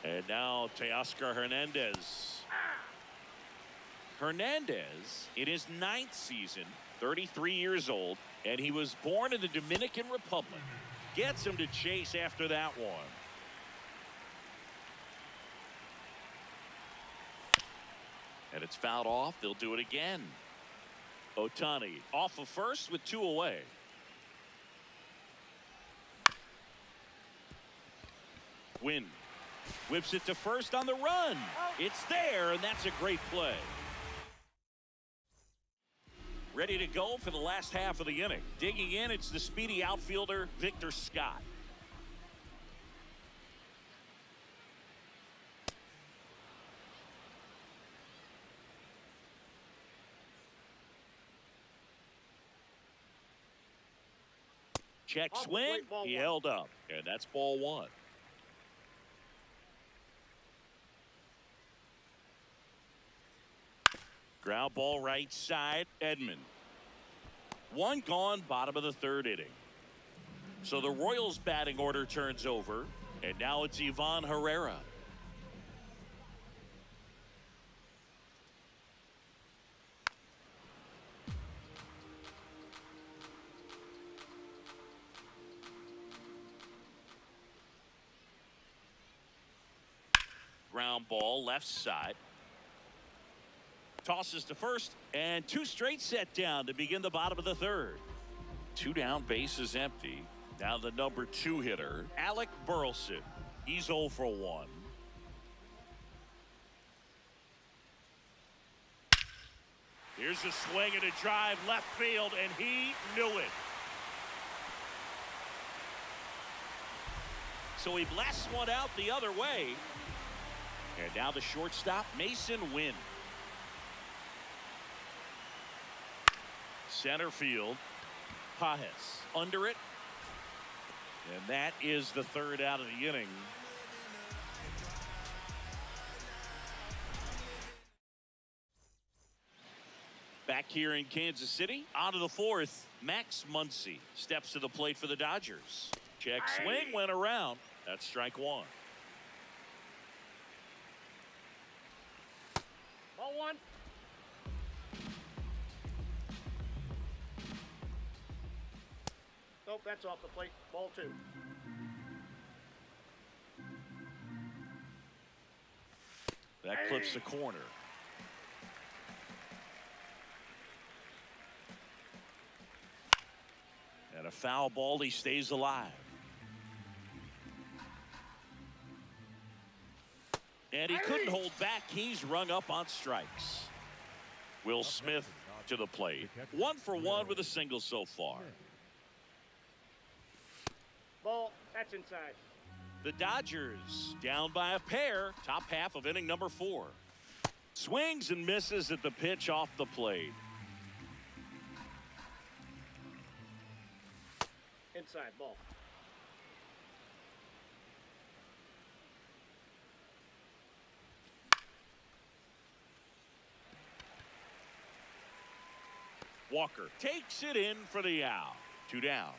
And now Teoscar Hernandez. Hernandez in his 9th season, 33 years old, and he was born in the Dominican Republic. Gets him to chase after that one. And it's fouled off. They'll do it again. Ohtani off of first with 2 away. Win. Whips it to first on the run. It's there, and that's a great play. Ready to go for the last half of the inning. Digging in, it's the speedy outfielder, Victor Scott. Check swing. He held up, and that's ball 1. Ground ball right side, Edman. 1 gone, bottom of the 3rd inning. So the Royals batting order turns over, and now it's Ivan Herrera. Ground ball left side. Tosses to first, and 2 straight set down to begin the bottom of the 3rd. 2 down, base is empty. Now the number 2 hitter, Alec Burleson. He's 0 for 1. Here's a swing and a drive left field, and he knew it. So he blasts one out the other way. And now the shortstop, Mason Wynn. Center field, Pajes under it. And that is the third out of the inning. Back here in Kansas City, out of the fourth, Max Muncy steps to the plate for the Dodgers. Check swing went around. That's strike one.
Ball one. Nope, that's off the plate. Ball two.
That clips the corner. And a foul ball, he stays alive. And he couldn't hold back. He's rung up on strikes. Will Smith to the plate. 1 for 1 with a single so far.
Ball, that's inside.
The Dodgers down by a pair. Top half of inning number 4. Swings and misses at the pitch off the plate.
Inside ball.
Walker takes it in for the out. 2 down.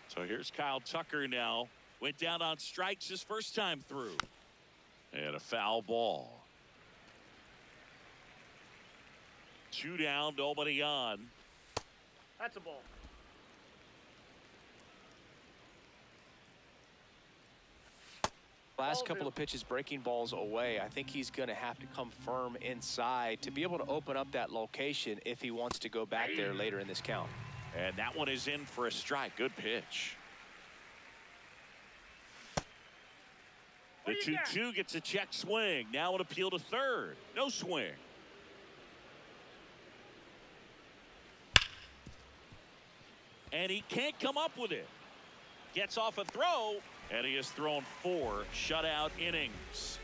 So here's Kyle Tucker now. Went down on strikes his first time through. And a foul ball. 2 down, nobody on.
That's a ball.
Last couple of pitches breaking balls away. I think he's going to have to come firm inside to be able to open up that location if he wants to go back there later in this count.
And that one is in for a strike. Good pitch. The 2-2 gets a check swing. Now an appeal to third. No swing. And he can't come up with it. Gets off a throw. And he has thrown 4 shutout innings.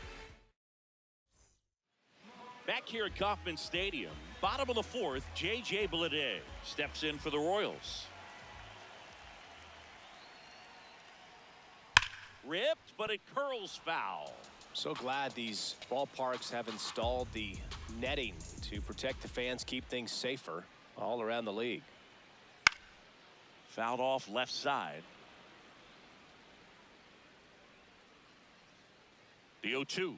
Back here at Kauffman Stadium, bottom of the 4th, J.J. Bleday steps in for the Royals. Ripped, but it curls foul.
So glad these ballparks have installed the netting to protect the fans, keep things safer all around the league.
Fouled off left side. The 0-2.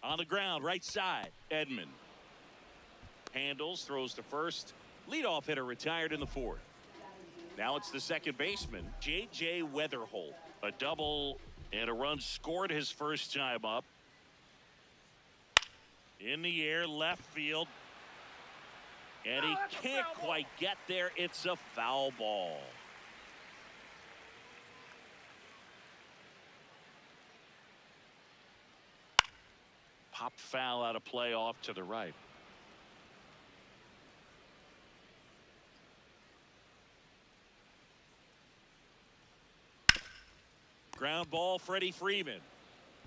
On the ground, right side, Edman. Handles, throws to first. Leadoff hitter retired in the 4th. Now it's the second baseman, J.J. Weatherholt. A double and a run scored his first time up. In the air, left field. And he can't quite get there. It's a foul ball. Popped foul out of play off to the right. Ground ball, Freddie Freeman.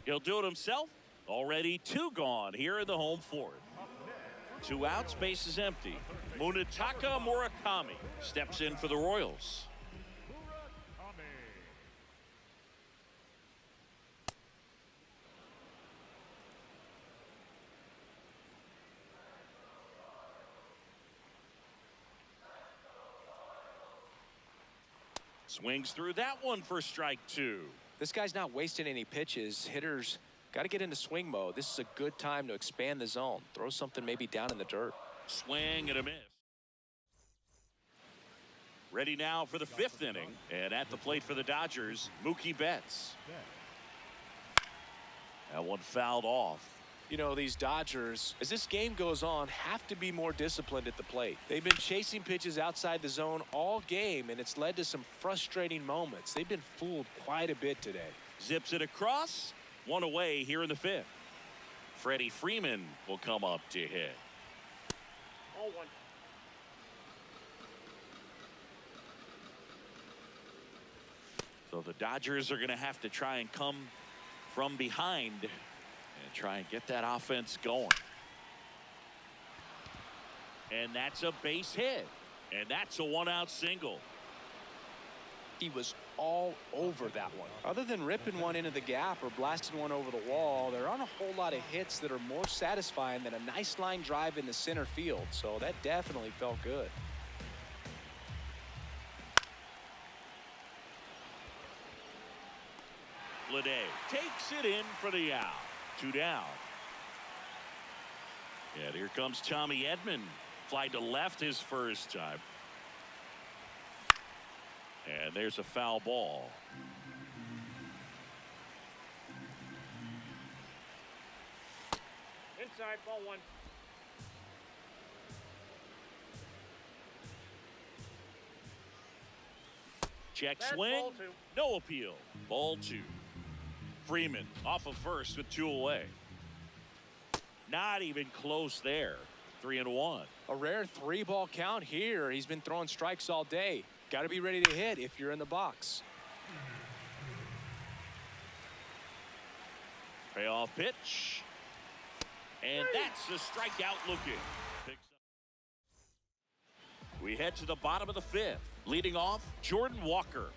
He'll do it himself. Already 2 gone here in the home 4th. 2 outs, base is empty. Munetaka Murakami steps in for the Royals. Swings through that one for strike 2.
This guy's not wasting any pitches. Hitters got to get into swing mode. This is a good time to expand the zone. Throw something maybe down in the dirt.
Swing and a miss. Ready now for the 5th inning. And at the plate for the Dodgers, Mookie Betts. That one fouled off.
You know, these Dodgers, as this game goes on, have to be more disciplined at the plate. They've been chasing pitches outside the zone all game, and it's led to some frustrating moments. They've been fooled quite a bit today.
Zips it across. 1 away here in the 5th. Freddie Freeman will come up to hit.
Ball one.
So the Dodgers are going to have to try and come from behind and try and get that offense going. And that's a base hit. And that's a one-out single.
He was all over that one. Other than ripping one into the gap or blasting one over the wall, there aren't a whole lot of hits that are more satisfying than a nice line drive in the center field. So that definitely felt good.
Lede takes it in for the out. 2 down. And here comes Tommy Edman. Fly to left his first time. And there's a foul ball.
Inside, ball one.
Check
That's
swing.
ball two.
No appeal. Ball 2. Freeman off of first with 2 away. Not even close there. 3-1.
A rare 3-ball count here. He's been throwing strikes all day. Got to be ready to hit if you're in the box.
Payoff pitch. And that's the strikeout looking. Picks up. We head to the bottom of the 5th. Leading off, Jordan Walker.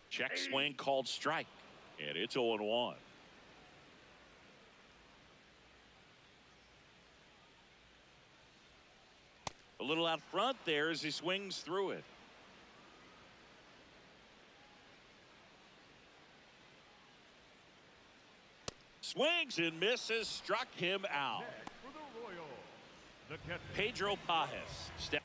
Check swing called strike. And it's 0-1. A little out front there as he swings through it. Swings and misses, struck him out.
For the Royals, the catcher,
Pedro Pajes. Step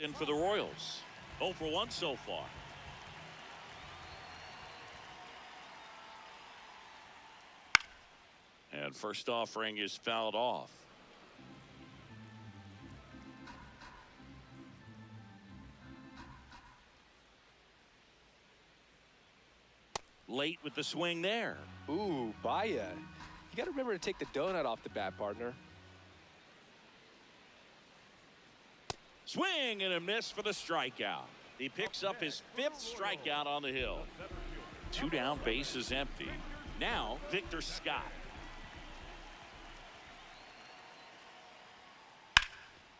in for the Royals. 0 for 1 so far. And first offering is fouled off. Late with the swing there.
Ooh, Baya. You got to remember to take the donut off the bat, partner.
Swing and a miss for the strikeout. He picks up his 5th strikeout on the hill. 2 down, base is empty. Now, Victor Scott.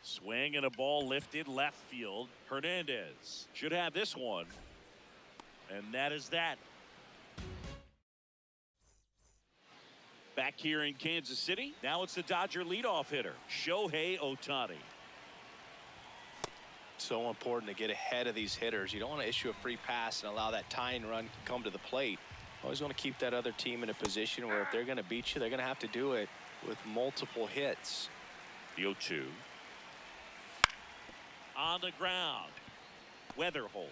Swing and a ball lifted left field. Hernandez should have this one. And that is that. Back here in Kansas City, now it's the Dodger leadoff hitter, Shohei Ohtani.
So important to get ahead of these hitters. You don't want to issue a free pass and allow that tying run come to the plate. Always want to keep that other team in a position where if they're going to beat you, they're going to have to do it with multiple hits.
The 0-2. On the ground. Weatherholt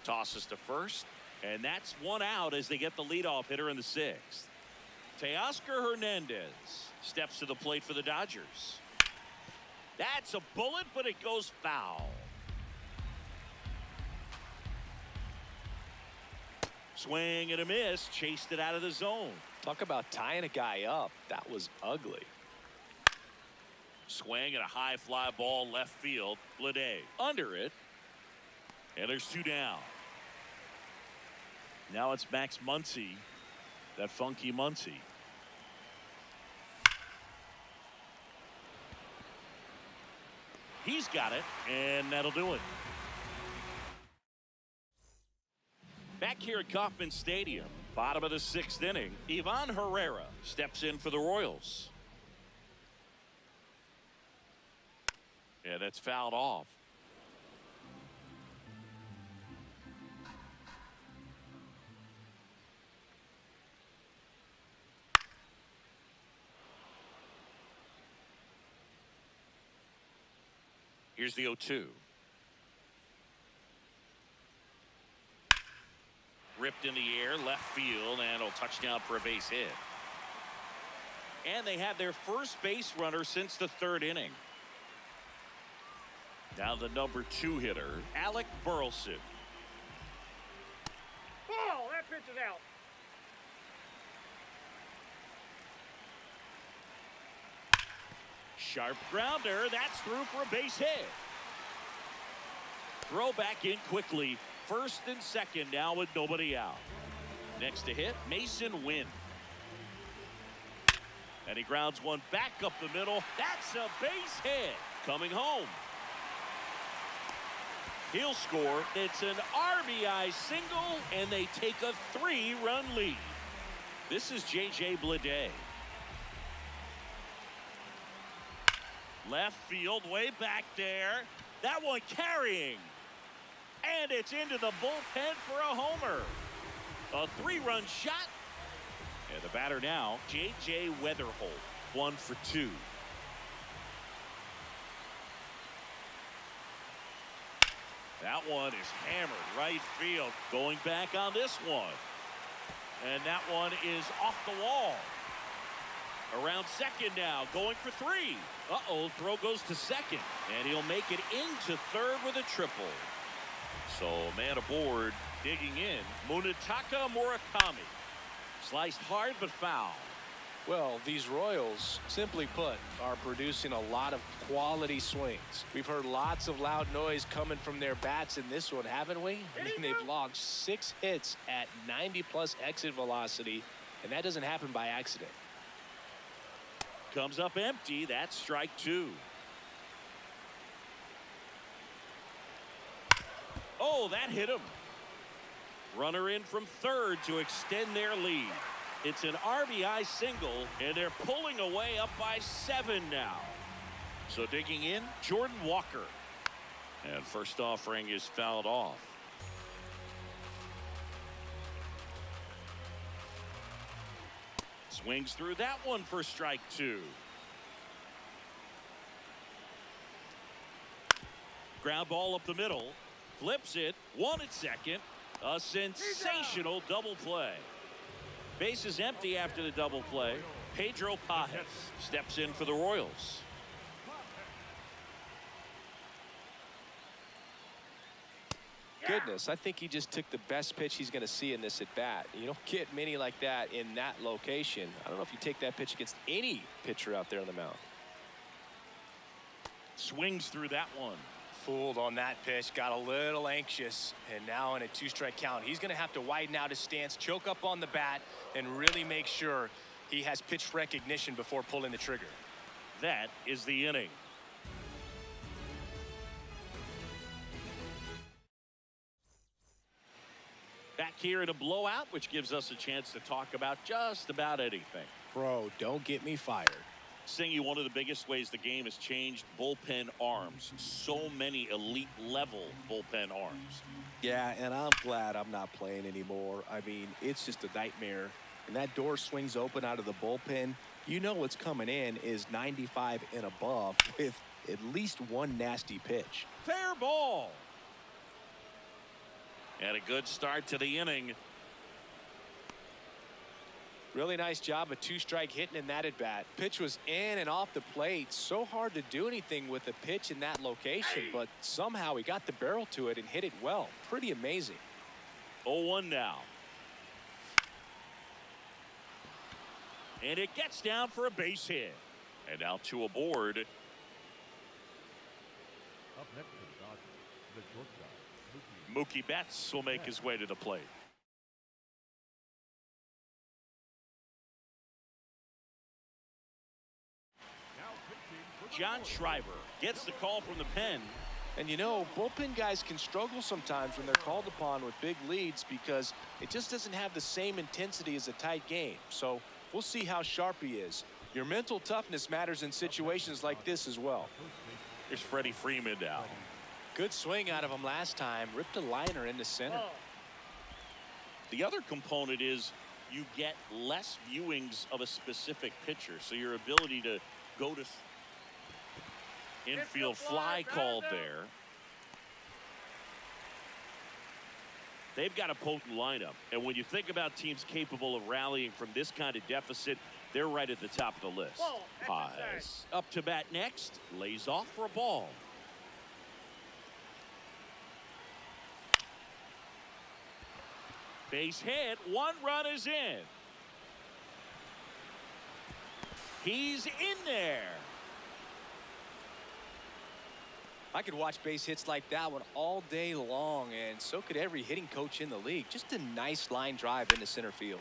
tosses to first, and that's 1 out as they get the leadoff hitter in the 6th. Teoscar Hernandez steps to the plate for the Dodgers. That's a bullet, but it goes foul. Swing and a miss, chased it out of the zone.
Talk about tying a guy up. That was ugly.
Swing and a high fly ball left field. Lede under it. And there's 2 down. Now it's Max Muncy. That funky Muncy. He's got it, and that'll do it. Back here at Kauffman Stadium, bottom of the 6th inning, Ivan Herrera steps in for the Royals. Yeah, that's fouled off. Here's the 0-2. ripped in the air, left field, and a touchdown for a base hit. And they have their first base runner since the third inning. Now the number 2 hitter, Alec Burleson.
Oh, that pitch is out.
Sharp grounder. That's through for a base hit. Throw back in quickly. First and second now with nobody out. Next to hit, Mason Wynn. And he grounds one back up the middle. That's a base hit. Coming home. He'll score. It's an RBI single, and they take a 3-run lead. This is J.J. Bleday. Left field, way back there. That one carrying. And it's into the bullpen for a homer. A 3-run shot. And the batter now, J.J. Weatherholt, 1 for 2. That one is hammered right field. Going back on this one. And that one is off the wall. Around second now, going for 3. Uh-oh, throw goes to second. And he'll make it into third with a triple. So, man aboard, digging in, Munetaka Murakami. Sliced hard but foul.
Well, these Royals, simply put, are producing a lot of quality swings. We've heard lots of loud noise coming from their bats in this one, haven't we? I mean, they've logged 6 hits at 90+ exit velocity, and that doesn't happen by accident.
Comes up empty. That's strike 2. Oh, that hit him. Runner in from third to extend their lead. It's an RBI single, and they're pulling away up by 7 now. So digging in, Jordan Walker. And first offering is fouled off. Swings through that one for strike 2. Ground ball up the middle. Flips it. 1 at second. A sensational double play. Base is empty after the double play. Pedro Pajes steps in for the Royals.
Goodness, I think he just took the best pitch he's going to see in this at bat. You don't get many like that in that location. I don't know if you take that pitch against any pitcher out there on the mound.
Swings through that one.
Fooled on that pitch, got a little anxious, and now in a 2-strike count, he's going to have to widen out his stance, choke up on the bat, and really make sure he has pitch recognition before pulling the trigger.
That is the inning. Back here in a blowout, which gives us a chance to talk about just about anything.
Bro, don't get me fired.
Singy, one of the biggest ways the game has changed, bullpen arms. So many elite level bullpen arms.
Yeah, and I'm glad I'm not playing anymore. I mean, it's just a nightmare. And that door swings open out of the bullpen. You know what's coming in is 95 and above with at least one nasty pitch.
Fair ball. And a good start to the inning.
Really nice job of 2-strike hitting in that at bat. Pitch was in and off the plate. So hard to do anything with a pitch in that location, but somehow he got the barrel to it and hit it well. Pretty amazing.
0-1 now. And it gets down for a base hit. And now 2 aboard.
Up next to the Dodgers, the shortstop,
Mookie Betts will make his way to the plate. John Schreiber gets the call from the pen.
And you know, bullpen guys can struggle sometimes when they're called upon with big leads because it just doesn't have the same intensity as a tight game. So we'll see how sharp he is. Your mental toughness matters in situations like this as well.
Here's Freddie Freeman now.
Good swing out of him last time. Ripped a liner in the center.
The other component is you get less viewings of a specific pitcher. So your ability to go to infield fly called there. They've got a potent lineup. And when you think about teams capable of rallying from this kind of deficit, they're right at the top of the list.
Ball,
Paz
exercise.
up to bat next. Lays off for a ball. Base hit. 1 run is in. He's in there.
I could watch base hits like that one all day long, and so could every hitting coach in the league. Just a nice line drive into center field.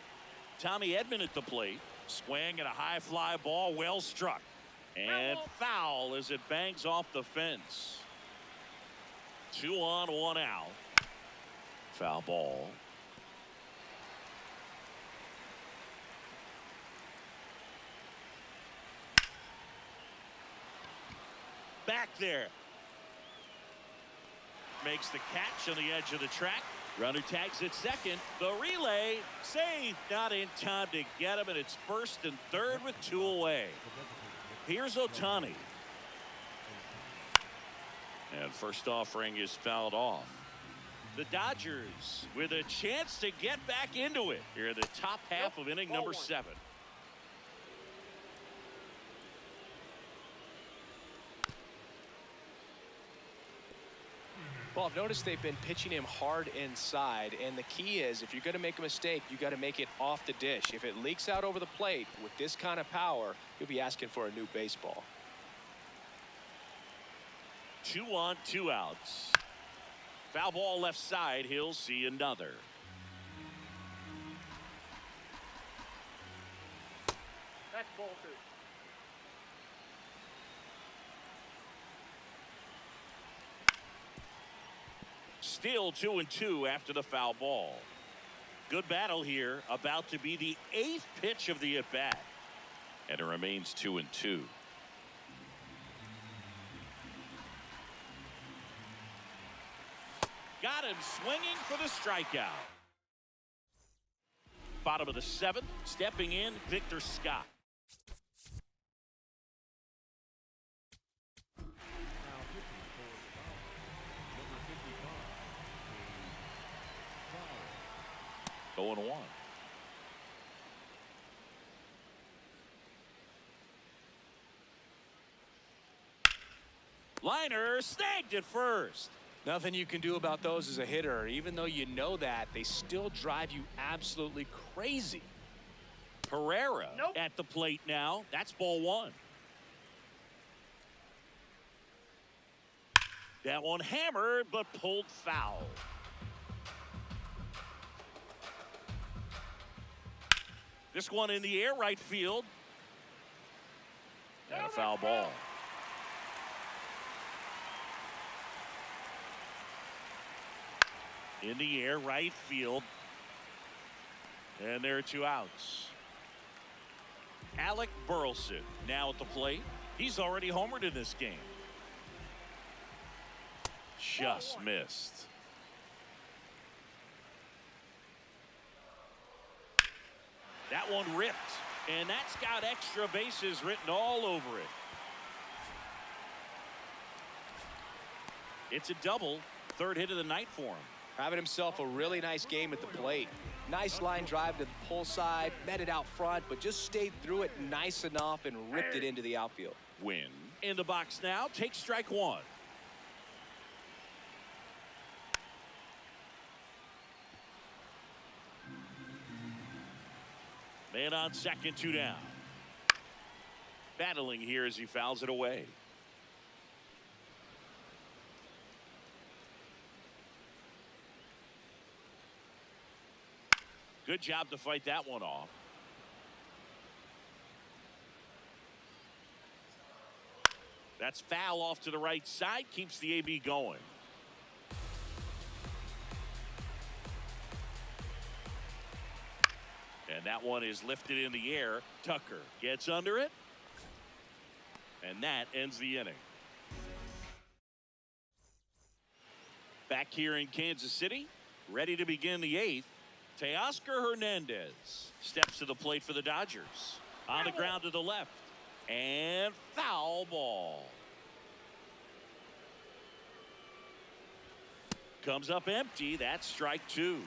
Tommy Edman at the plate. Swing and a high fly ball, well struck. And foul as it bangs off the fence. 2 on, 1 out. Foul ball. Back there. Makes the catch on the edge of the track. Runner tags at second. The relay safe. Not in time to get him, and it's first and third with 2 away. Here's Ohtani. And first offering is fouled off. The Dodgers with a chance to get back into it here in the top half of inning number 7.
Well, I've noticed they've been pitching him hard inside, and the key is if you're going to make a mistake, you got to make it off the dish. If it leaks out over the plate with this kind of power, you'll be asking for a new baseball.
2 on, 2 outs. Foul ball left side. He'll see another.
That's ball 2.
Still 2 and 2 after the foul ball. Good battle here. About to be the 8th pitch of the at-bat. And it remains 2 and 2. Got him swinging for the strikeout. Bottom of the 7th. Stepping in, Victor Scott.
Now pitching for the Dodgers, number 55,
0-1. Liner snagged at first.
Nothing you can do about those as a hitter. Even though you know that, they still drive you absolutely crazy.
Herrera
Nope.
at the plate now. That's ball 1. That one hammered but pulled foul. This one in the air, right field. And a foul ball. In the air, right field. And there are 2 outs. Alec Burleson now at the plate. He's already homered in this game. Just missed. That one ripped. And that's got extra bases written all over it. It's a double. 3rd hit of the night for him.
Having himself a really nice game at the plate. Nice line drive to the pull side, met it out front, but just stayed through it nice enough and ripped it into the outfield.
Win. In the box now. Take strike 1. Man on second, 2 down. Battling here as he fouls it away. Good job to fight that one off. That's foul off to the right side. Keeps the AB going. And that one is lifted in the air. Tucker gets under it. And that ends the inning. Back here in Kansas City, ready to begin the 8th. Teoscar Hernandez steps to the plate for the Dodgers. On the ground to the left. And foul ball. comes up empty. That's strike two.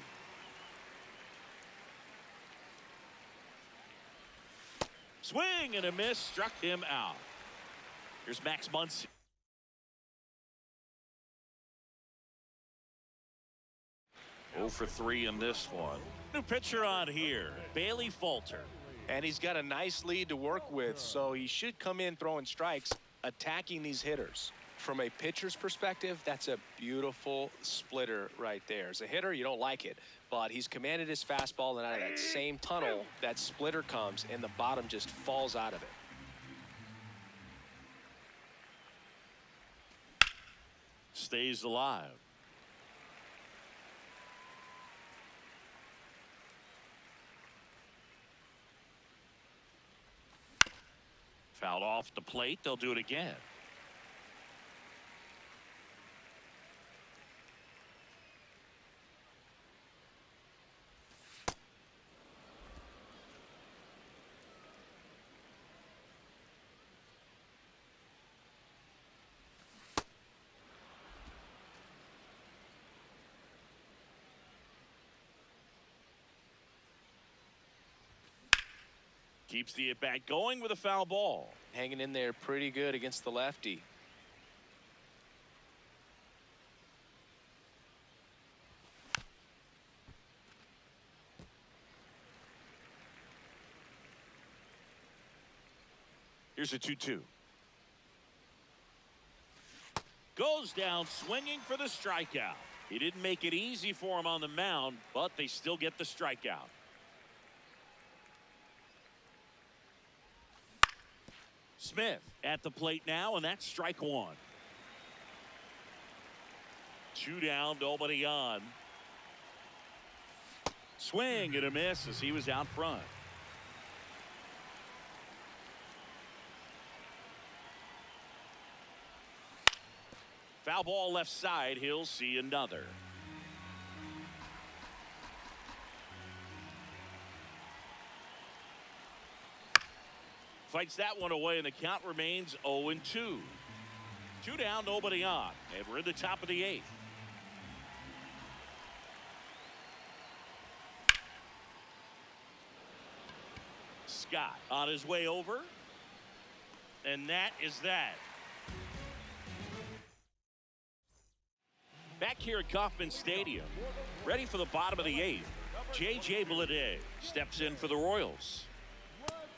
Swing and a miss, struck him out. Here's Max Muncy. Oh for 3 in this one. New pitcher on here, Bailey Falter.
And he's got a nice lead to work with, so he should come in throwing strikes, attacking these hitters. From a pitcher's perspective, that's a beautiful splitter right there. As a hitter, you don't like it, but he's commanded his fastball, and out of that same tunnel, that splitter comes, and the bottom just falls out of it.
Stays alive. Fouled off the plate. They'll do it again. Keeps the at-bat going with a foul ball.
Hanging in there pretty good against the lefty.
Here's a 2-2. Goes down swinging for the strikeout. He didn't make it easy for him on the mound, but they still get the strikeout. Smith at the plate now, and that's strike one. 2 down, nobody on. Swing and a miss as he was out front. Foul ball left side. He'll see another. Fights that one away, and the count remains 0-2. 2 down, nobody on, and we're in the top of the 8th. Scott on his way over, and that is that. Back here at Kauffman Stadium, ready for the bottom of the 8th. J.J. Bleday steps in for the Royals.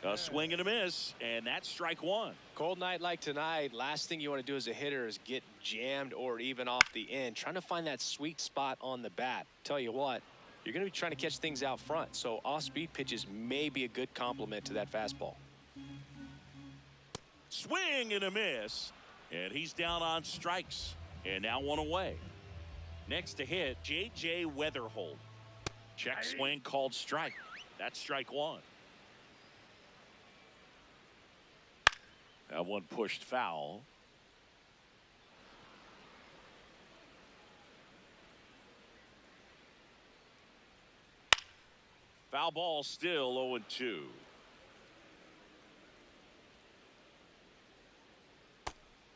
A swing and a miss, and that's strike one.
Cold night like tonight, last thing you want to do as a hitter is get jammed or even off the end. Trying to find that sweet spot on the bat. Tell you what, you're going to be trying to catch things out front, so off-speed pitches may be a good complement to that fastball.
Swing and a miss, and he's down on strikes, and now one away. Next to hit, J.J. Weatherholt. Check swing called strike. That's strike one. That one pushed foul. Foul ball still 0-2.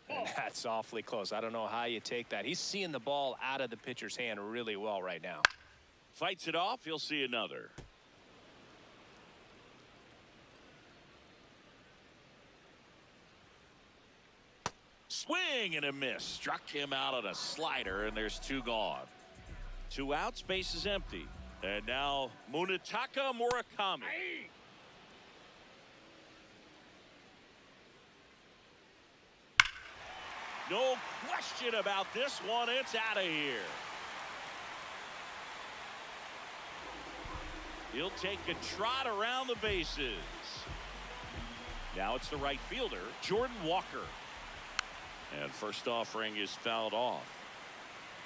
And that's awfully close. I don't know how you take that. He's seeing the ball out of the pitcher's hand really well right now.
Fights it off. He'll see another. Swing and a miss. Struck him out on a slider, and there's 2 gone. 2 outs, base is empty. And now Munetaka Murakami. No question about this one. It's out of here. He'll take a trot around the bases. Now it's the right fielder, Jordan Walker. And first offering is fouled off.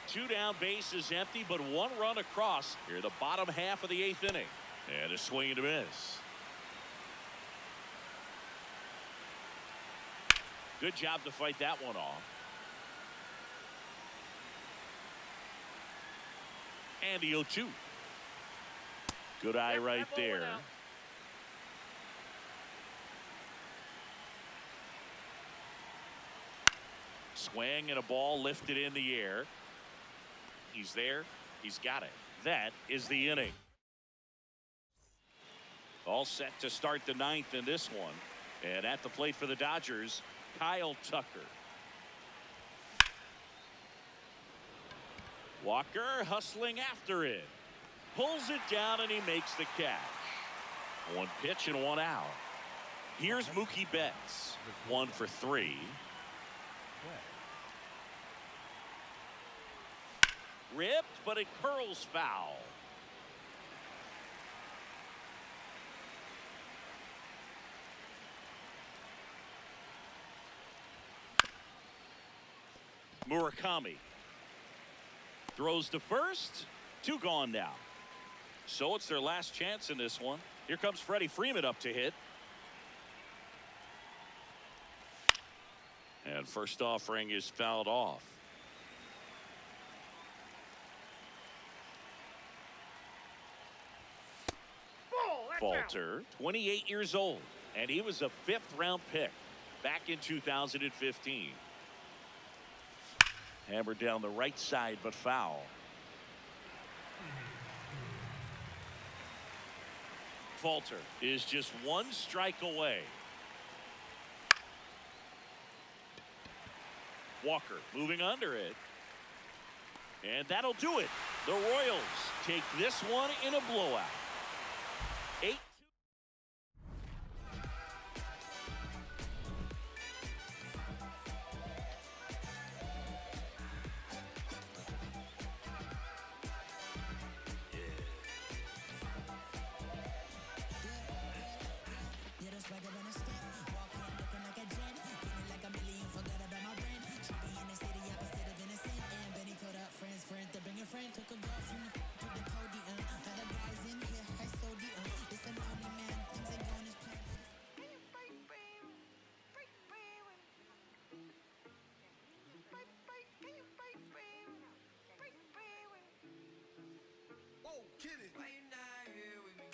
2 down, base is empty, but 1 run across here, the bottom half of the 8th inning. And a swing and a miss. Good job to fight that one off. And the 0-2. Good eye right there. Swing and a ball lifted in the air. He's there. He's got it. That is the inning. All set to start the ninth in this one. And at the plate for the Dodgers, Kyle Tucker. Walker hustling after it. Pulls it down and he makes the catch. One pitch and one out. Here's Mookie Betts. 1 for 3. Ripped, but it curls foul. Murakami throws to first. 2 gone now. So it's their last chance in this one. Here comes Freddie Freeman up to hit. And first offering is fouled off. Falter, 28 years old, and he was a 5th-round pick back in 2015. Hammered down the right side, but foul. Falter is just 1 strike away. Walker moving under it. And that'll do it. The Royals take this one in a blowout. 8-2.
Get it. Why you not here with me?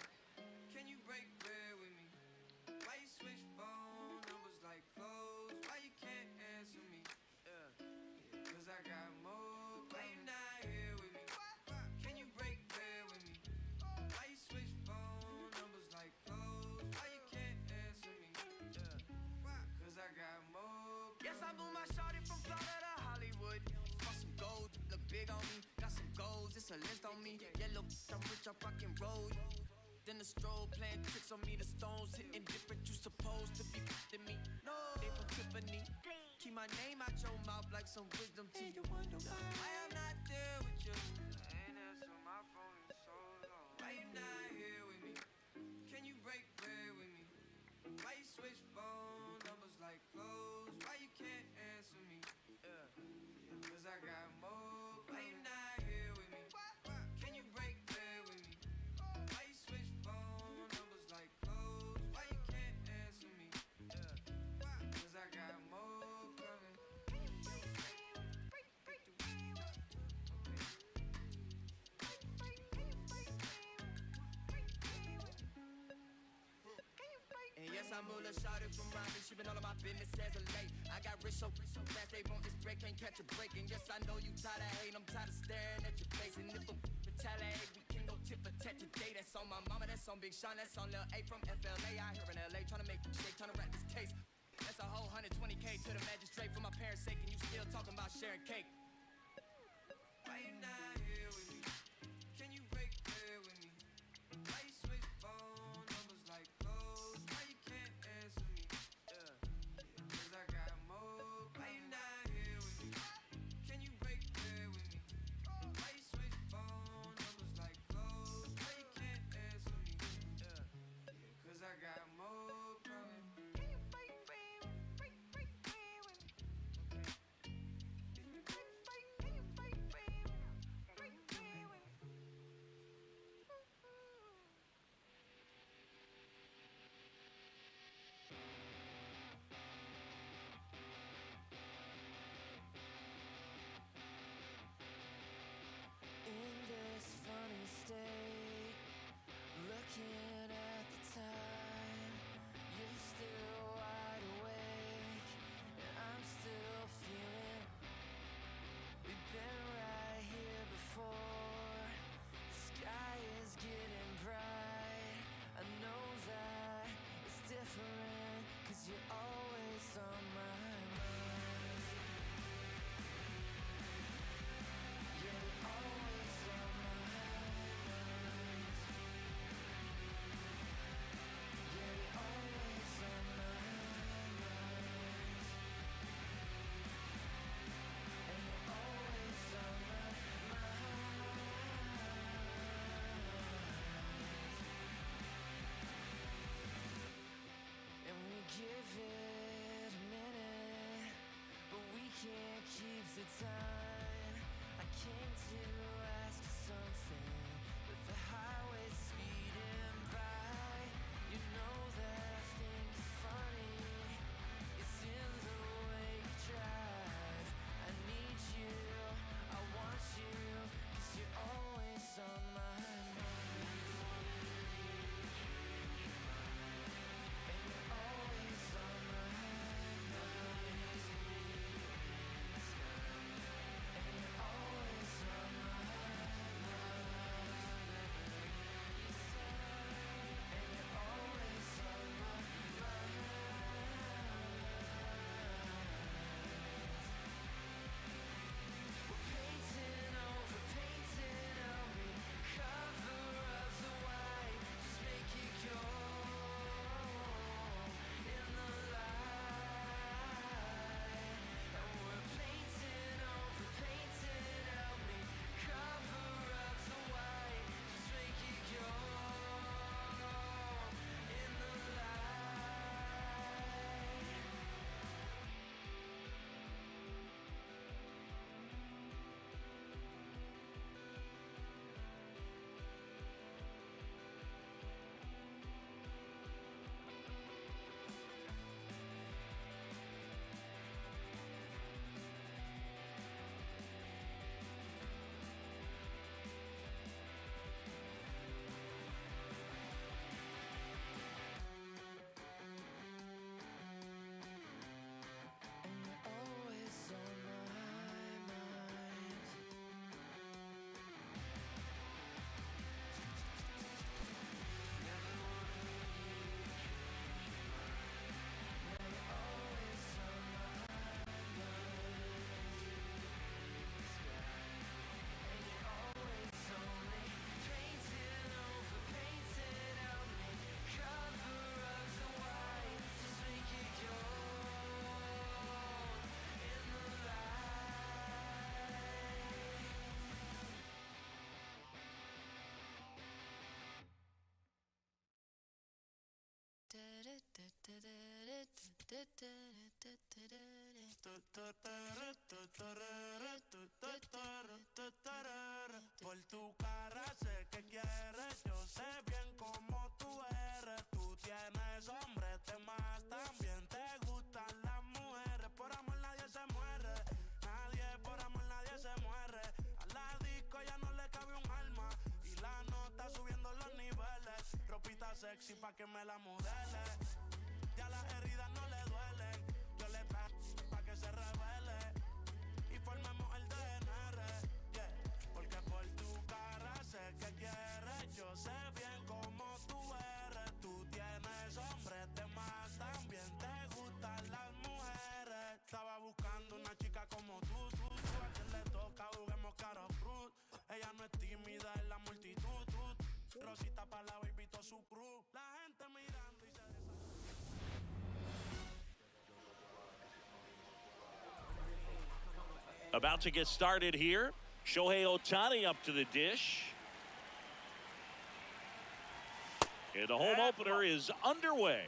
Can you break bread with me? Why you switch phone numbers like clothes? Why you can't answer me? Cause I got more. Why you not here with me? Can you break bread with me? Why you switch phone numbers like clothes? Why you can't answer me? Cause I got more. Yes, I moved my shorty from Florida to Hollywood. Bought some gold, look big on me. Got some goals, it's a list on me. Yellow, I'm rich, I rock and roll. Then the strobe playing tricks on me. The stones hitting different, you supposed to be f***ing me. No, they from Tiffany. Keep my name out your mouth like some wisdom teeth. You wonder why I'm not there with you. I ain't answered my phone in so long. Why you not here with me? Can you break bread with me? Why you switch phone numbers like clothes? Why you can't answer me? Cause I got more. Why you not here with me? Can you break bread with me? Why you switch phone numbers like clothes? Why you can't answer me? Cause I got more coming. And yes, I'm Mula Shawty from Raleigh. She been all of my business as of late. I got rich so fast they want this break, can't catch a break. And yes, I know you tired of hating, I'm tired of staring at your face. And if I'm retaliate, we can go tit for tat today. That's on my mama, that's on Big Sean, that's on Lil A from FLA. I here in LA trying to make shake, trying to wrap this case. That's a whole 120K to the magistrate for my parents' sake. And you still talking about sharing cake. Why you not here with me? Can you break bread with me? Why you switch phone numbers like clothes? Why you can't answer me? Cause I got more. Why you not here with me? Can you break bread with me? Why you switch phone numbers like clothes? Why you can't answer me? Cause I got more coming. Can you break bread with me? keeps the time. I came to ask something with the highway speeding by. You know that I think it's funny. It's in the way you drive. I need you, I want you, 'cause you're always on my mind. And you're always on my mind. And you're always on my mind. And you're always on my painting over me, cover up the white, just make it go in the light. And we're painting over me, cover up the white, just make it go in the light. And you're always on my mind. Por tu cara sé que quieres, yo sé bien cómo tú eres. Tú tienes hombres, temas, también te gustan las mujeres. Por amor nadie se muere, nadie por amor nadie se muere. A la disco ya no le cabe un alma y la nota subiendo los niveles. Ropita sexy pa' que me la modele. Ya las heridas no le duelen. Yo le traje pa' que se revele y formemos el DNR. Yeah. Porque por tu cara sé que quieres. Yo sé bien cómo tú eres. Tú tienes hombres de más, también te gustan las mujeres. Estaba buscando una chica como tú. A quien le toca juguemos caro cruz. Ella no es tímida en la multitud. Rosita pa' la baby to su cruz. La gente mirando y se
About to get started here. Shohei Ohtani up to the dish. And the home opener is underway.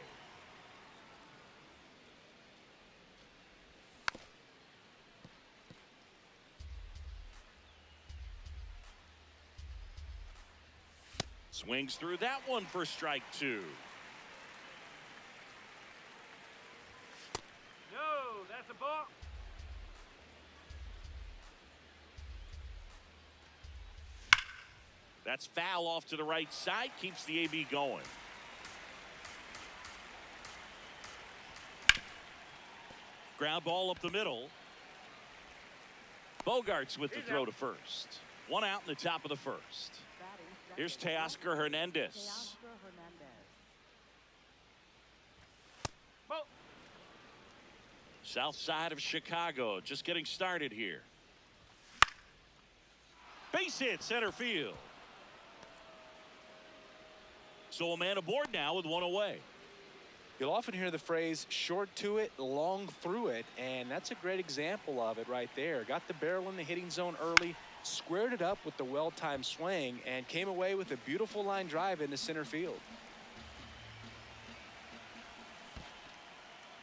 Swings through that one for strike two.
No, that's a ball.
That's foul off to the right side. Keeps the AB going. Ground ball up the middle. Bogarts with the throw to first. One out in the top of the first. Here's Teoscar Hernandez.
Teoscar Hernandez.
Ball.
South side of Chicago. Just getting started here. Base hit center field. So a man aboard now with one away.
You'll often hear the phrase short to it, long through it, and that's a great example of it right there. Got the barrel in the hitting zone early, squared it up with the well-timed swing, and came away with a beautiful line drive into center field.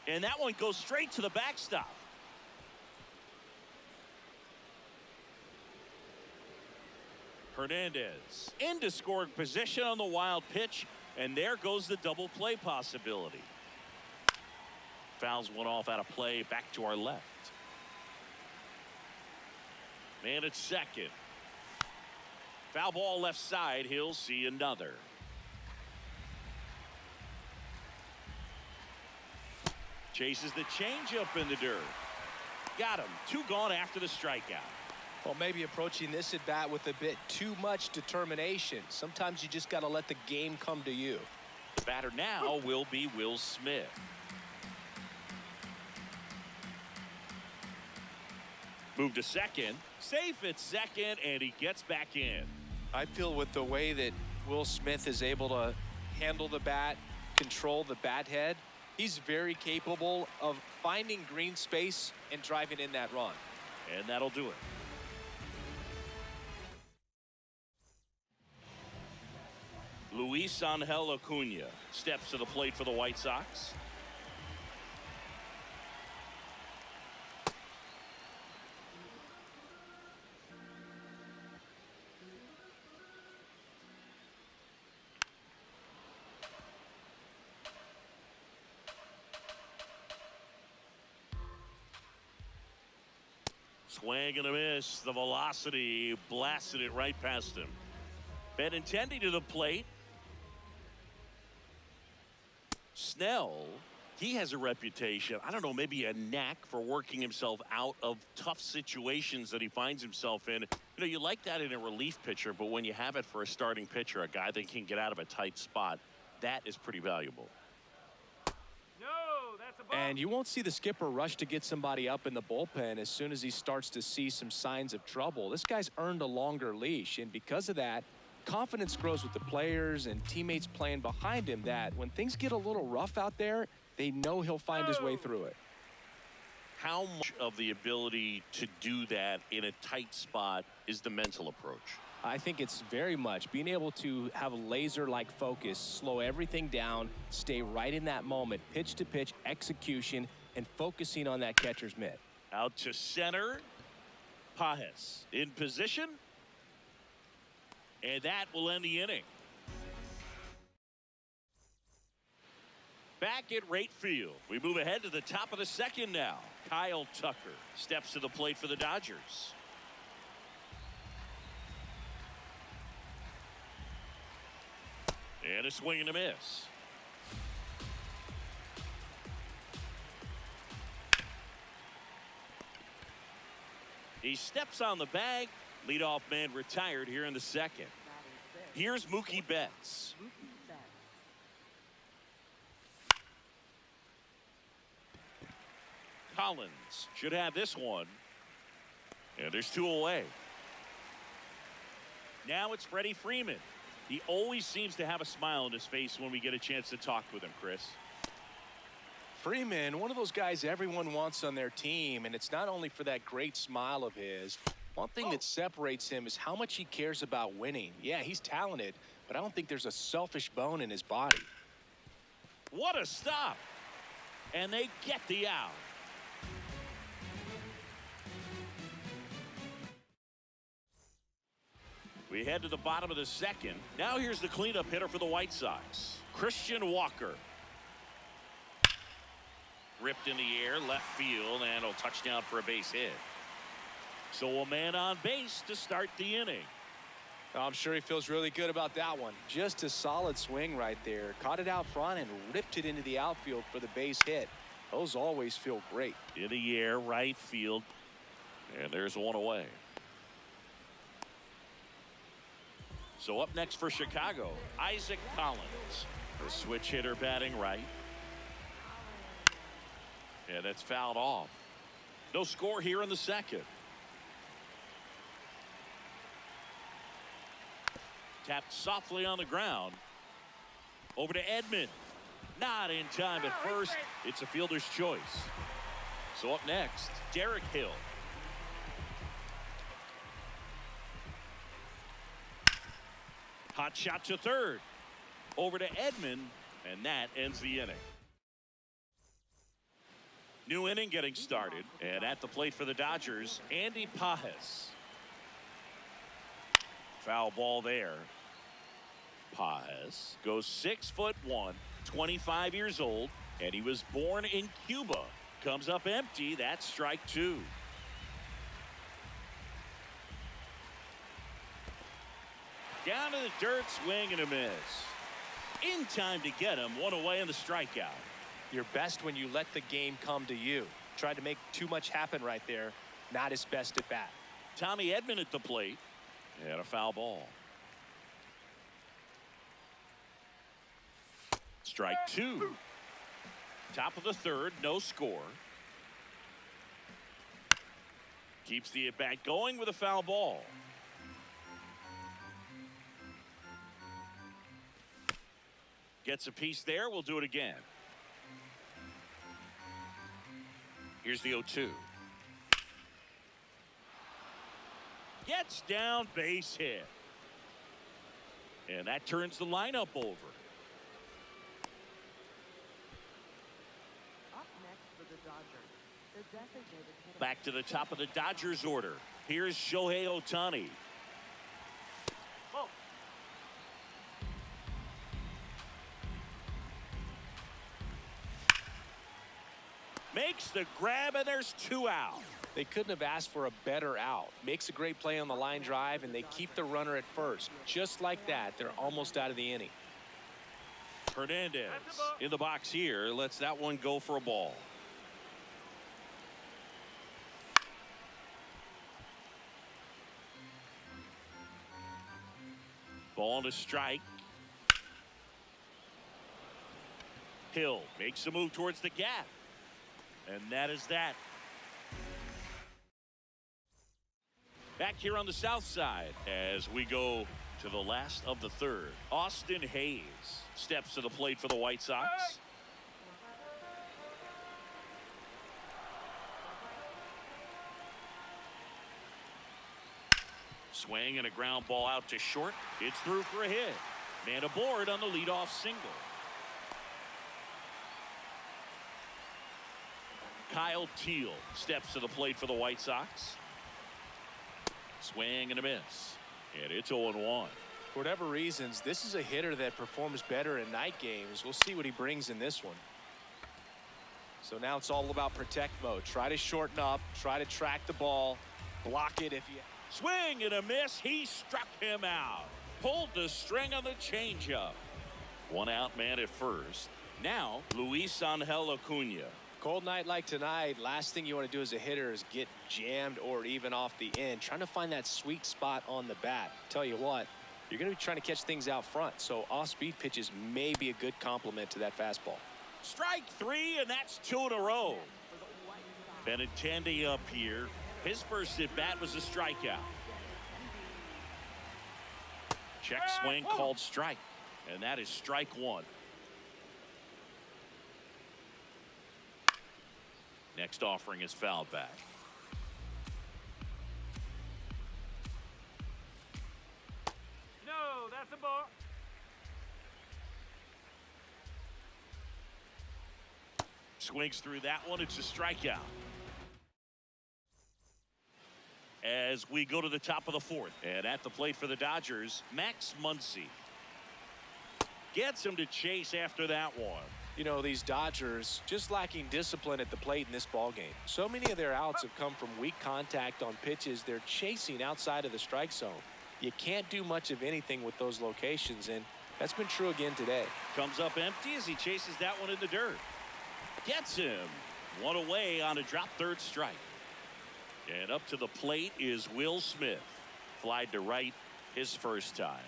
And that one goes straight to the backstop. Hernandez into scoring position on the wild pitch, and there goes the double play possibility. Fouls one off out of play, back to our left. Man at second. Foul ball left side. He'll see another. Chases the changeup in the dirt. Got him. 2 gone after the strikeout.
Well, maybe approaching this at bat with a bit too much determination. Sometimes you just got to let the game come to you.
The batter now will be Will Smith. Move to second. Safe at second, and he gets back in.
I feel with the way that Will Smith is able to handle the bat, control the bat head, he's very capable of finding green space and driving in that run.
And that'll do it. Luis Angel Acuna steps to the plate for the White Sox. Swing and a miss. The velocity blasted it right past him. Benintendi to the plate. Snell, he has a reputation, I don't know, maybe a knack for working himself out of tough situations that he finds himself in. You know, you like that in a relief pitcher, but when you have it for a starting pitcher, a guy that can get out of a tight spot, that is pretty valuable.
No, that's a ball.
And you won't see the skipper rush to get somebody up in the bullpen as soon as he starts to see some signs of trouble. This guy's earned a longer leash, and because of that, confidence grows with the players and teammates playing behind him, that when things get a little rough out there, they know he'll find his way through it.
How much of the ability to do that in a tight spot is the mental approach?
I think it's very much being able to have a laser-like focus, slow everything down, stay right in that moment, pitch to pitch execution, and focusing on that catcher's mitt.
Out to center. Pajes in position. And that will end the inning. Back at right field. We move ahead to the top of the second now. Kyle Tucker steps to the plate for the Dodgers. And a swing and a miss. He steps on the bag. Leadoff man retired here in the second. Here's Mookie Betts. Collins should have this one. And there's 2 away. Now it's Freddie Freeman. He always seems to have a smile on his face when we get a chance to talk with him, Chris.
Freeman, one of those guys everyone wants on their team, and it's not only for that great smile of his. One thing that separates him is how much he cares about winning. Yeah, he's talented, but I don't think there's a selfish bone in his body.
What a stop. And they get the out. We head to the bottom of the second. Now here's the cleanup hitter for the White Sox, Christian Walker. Ripped in the air, left field, and a touchdown for a base hit. So a man on base to start the inning.
I'm sure he feels really good about that one. Just a solid swing right there. Caught it out front and ripped it into the outfield for the base hit. Those always feel great.
In the air, right field. And there's one away. So up next for Chicago, Isaac Collins. The switch hitter batting right. And that's fouled off. No score here in the second. Tapped softly on the ground. Over to Edman. Not in time at first. It's a fielder's choice. So up next, Derek Hill. Hot shot to third. Over to Edman, and that ends the inning. New inning getting started, and at the plate for the Dodgers, Andy Pajes. Foul ball there. Paz goes 6'1", 25 years old, and he was born in Cuba. Comes up empty. That's strike two. Down to the dirt, swing and a miss. In time to get him, one away in the strikeout.
You're best when you let the game come to you. Tried to make too much happen right there. Not his best at bat.
Tommy Edman at the plate. And a foul ball. Strike two. Top of the third, no score. Keeps the at bat going with a foul ball. Gets a piece there. We'll do it again. Here's the 0-2. Gets down, base hit. And that turns the lineup over.
Up next for the Dodgers, the designated hitter.
Back to the top of the Dodgers order. Here's Shohei Ohtani.
Ball.
Makes the grab, and there's two out.
They couldn't have asked for a better out. Makes a great play on the line drive, and they keep the runner at first. Just like that, they're almost out of the inning.
Hernandez in the box here. Lets that one go for a ball. Ball to strike. Hill makes a move towards the gap. And that is that. Back here on the south side as we go to the last of the third. Austin Hayes steps to the plate for the White Sox. Swing and a ground ball out to short. It's through for a hit. Man aboard on the leadoff single. Kyle Teal steps to the plate for the White Sox. Swing and a miss. And it's 0-1.
For whatever reasons, this is a hitter that performs better in night games. We'll see what he brings in this one. So now it's all about protect mode. Try to shorten up. Try to track the ball. Block it if you...
Swing and a miss. He struck him out. Pulled the string on the changeup. One out man at first. Now, Luis Angel Acuna.
Cold night like tonight, last thing you want to do as a hitter is get jammed or even off the end. Trying to find that sweet spot on the bat. Tell you what, you're going to be trying to catch things out front. So off-speed pitches may be a good complement to that fastball.
Strike three, and that's two in a row. Benintendi up here. His first at bat was a strikeout. Check swing called strike. And that is strike one. Next offering is fouled back.
No, that's a ball.
Swings through that one. It's a strikeout. As we go to the top of the fourth. And at the plate for the Dodgers, Max Muncy. Gets him to chase after that one.
You know, these Dodgers just lacking discipline at the plate in this ball game. So many of their outs have come from weak contact on pitches they're chasing outside of the strike zone. You can't do much of anything with those locations, and that's been true again today.
Comes up empty as he chases that one in the dirt. Gets him. One away on a drop third strike. And up to the plate is Will Smith. Flied to right his first time.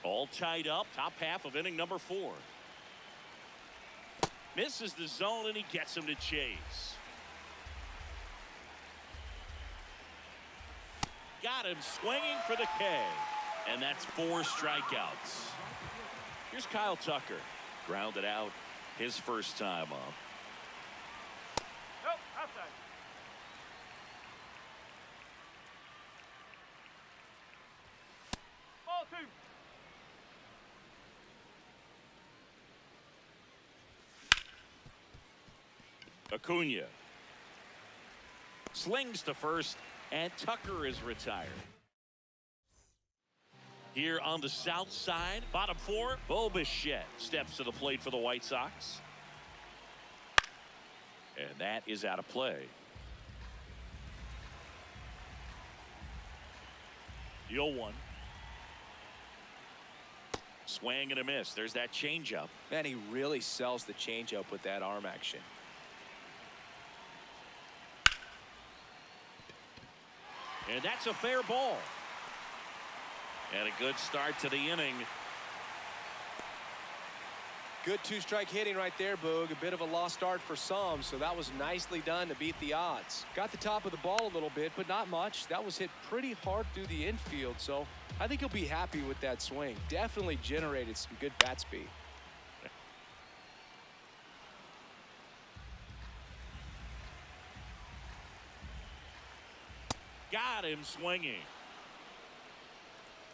All tied up. Top half of inning number 4. Misses the zone and he gets him to chase. Got him swinging for the K. And that's 4 strikeouts. Here's Kyle Tucker. Grounded out his first time up.
Nope, outside. Ball 2.
Acuna Slings to first, and Tucker is retired. Here on the south side, bottom four, Bo Bichette steps to the plate for the White Sox. And that is out of play. The 0-1. Swing and a miss. There's that changeup.
Man, he really sells the changeup with that arm action.
And that's a fair ball. And a good start to the inning.
Good two-strike hitting right there, Boog. A bit of a lost start for some, so that was nicely done to beat the odds. Got the top of the ball a little bit, but not much. That was hit pretty hard through the infield, so I think he'll be happy with that swing. Definitely generated some good bat speed.
Got him swinging.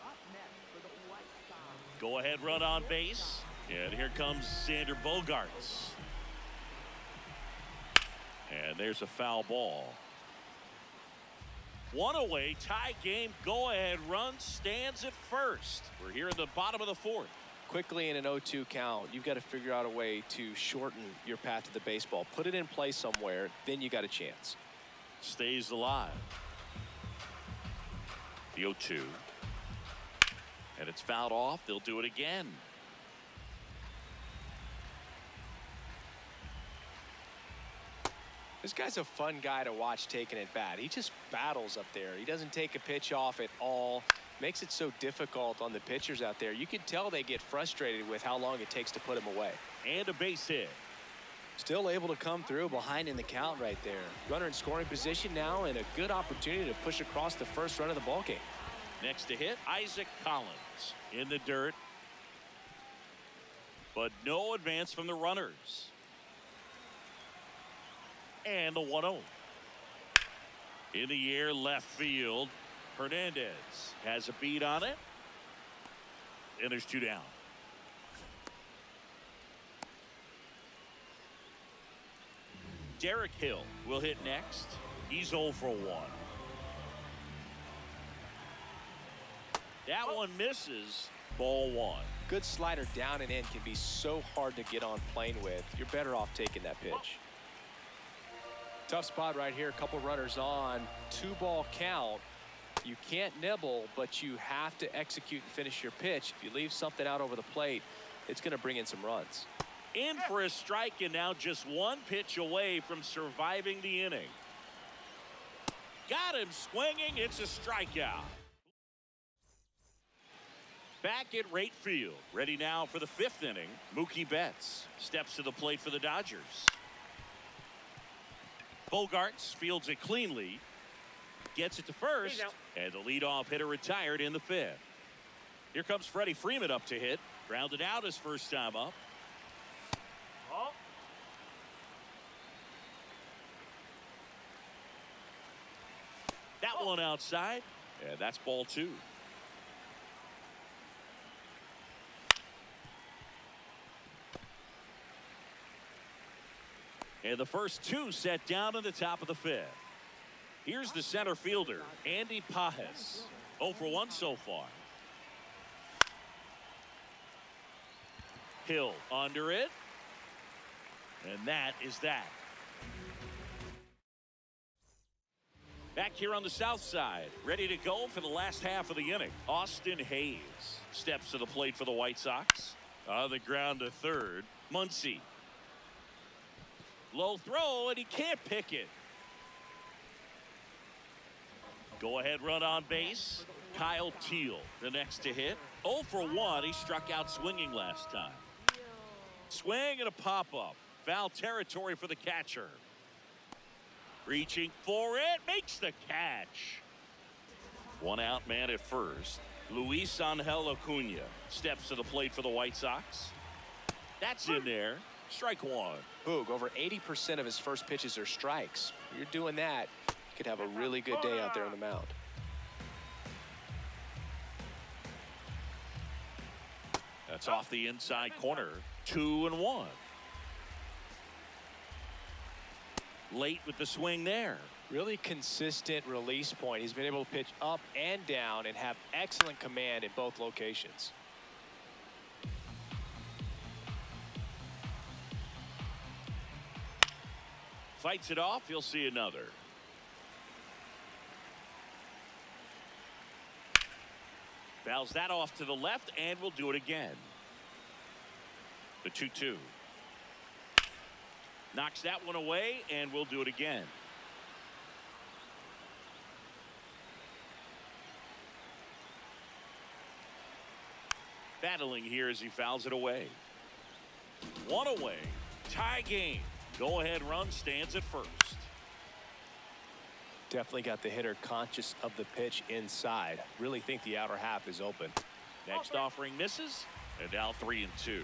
Up next for the White Sox.
Go ahead, run on base. And here comes Xander Bogaerts. And there's a foul ball. One away, tie game, go ahead run stands at first. We're here in the bottom of the fourth.
Quickly in an 0-2 count, you've got to figure out a way to shorten your path to the baseball. Put it in play somewhere, then you got a chance.
Stays alive. The 0-2. And it's fouled off. They'll do it again.
This guy's a fun guy to watch taking at bat. He just battles up there. He doesn't take a pitch off at all. Makes it so difficult on the pitchers out there. You can tell they get frustrated with how long it takes to put him away.
And a base hit.
Still able to come through behind in the count right there. Runner in scoring position now and a good opportunity to push across the first run of the ballgame.
Next to hit, Isaac Collins in the dirt. But no advance from the runners. And the 1-0. In the air, left field. Hernandez has a beat on it. And there's two down. Derek Hill will hit next. He's 0 for 1. That one misses. Ball 1.
Good slider down and in can be so hard to get on plane with. You're better off taking that pitch. Tough spot right here. A couple runners on. 2-ball count. You can't nibble, but you have to execute and finish your pitch. If you leave something out over the plate, it's going to bring in some runs.
In for a strike and now just one pitch away from surviving the inning. Got him swinging. It's a strikeout. Back at right field. Ready now for the 5th inning. Mookie Betts steps to the plate for the Dodgers. Bogaerts fields it cleanly. Gets it to first. And the leadoff hitter retired in the 5th. Here comes Freddie Freeman up to hit. Grounded out his first time up.
Oh.
That one outside. And that's ball 2. And the first 2 set down in the top of the 5th. Here's the center fielder, Andy Pajes. 0 for 1 so far. Hill under it. And that is that. Back here on the south side, ready to go for the last half of the inning. Austin Hayes steps to the plate for the White Sox. On the ground to third, Muncy. Low throw, and he can't pick it. Go ahead run on base. Kyle Teal, the next to hit. 0 for 1. He struck out swinging last time. Swing and a pop-up. Foul territory for the catcher. Reaching for it. Makes the catch. One out man at first. Luis Angel Acuna steps to the plate for the White Sox. That's in there. Strike 1.
Boog, over 80% of his first pitches are strikes. You're doing that, you could have a really good day out there on the mound.
That's off the inside corner. 2-1. Late with the swing there.
Really consistent release point. He's been able to pitch up and down and have excellent command in both locations.
Fights it off. He'll see another. Fouls that off to the left, and we'll do it again. The 2-2. Knocks that one away, and we'll do it again. Battling here as he fouls it away. One away. Tie game. Go-ahead run stands at first.
Definitely got the hitter conscious of the pitch inside. Really think the outer half is open.
Next offering misses, and now 3-2.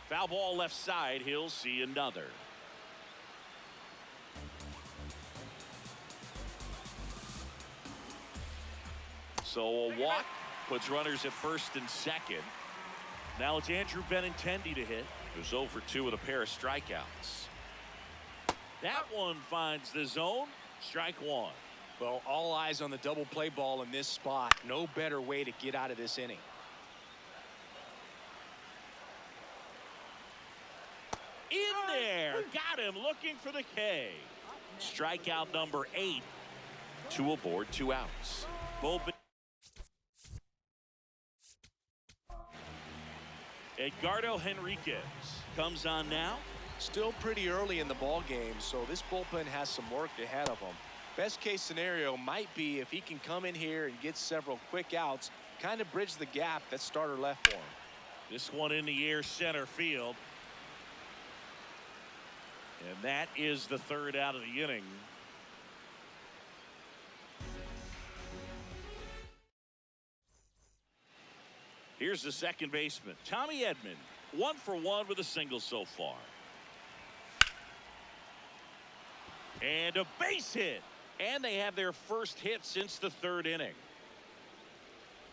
Foul ball left side. He'll see another. So a walk puts runners at first and second. Now it's Andrew Benintendi to hit, who's 0 for 2 with a pair of strikeouts. That one finds the zone. Strike one.
Well, all eyes on the double play ball in this spot. No better way to get out of this inning.
In there. Got him looking for the K. Strikeout number 8. 2 aboard, 2 outs. Edgardo Henriquez comes on now.
Still pretty early in the ball game, so this bullpen has some work ahead of him. Best case scenario might be if he can come in here and get several quick outs, kind of bridge the gap that starter left for him.
This one in the air center field. And that is the 3rd out of the inning. Here's the second baseman, Tommy Edman. 1 for 1 with a single so far. And a base hit. And they have their first hit since the 3rd inning.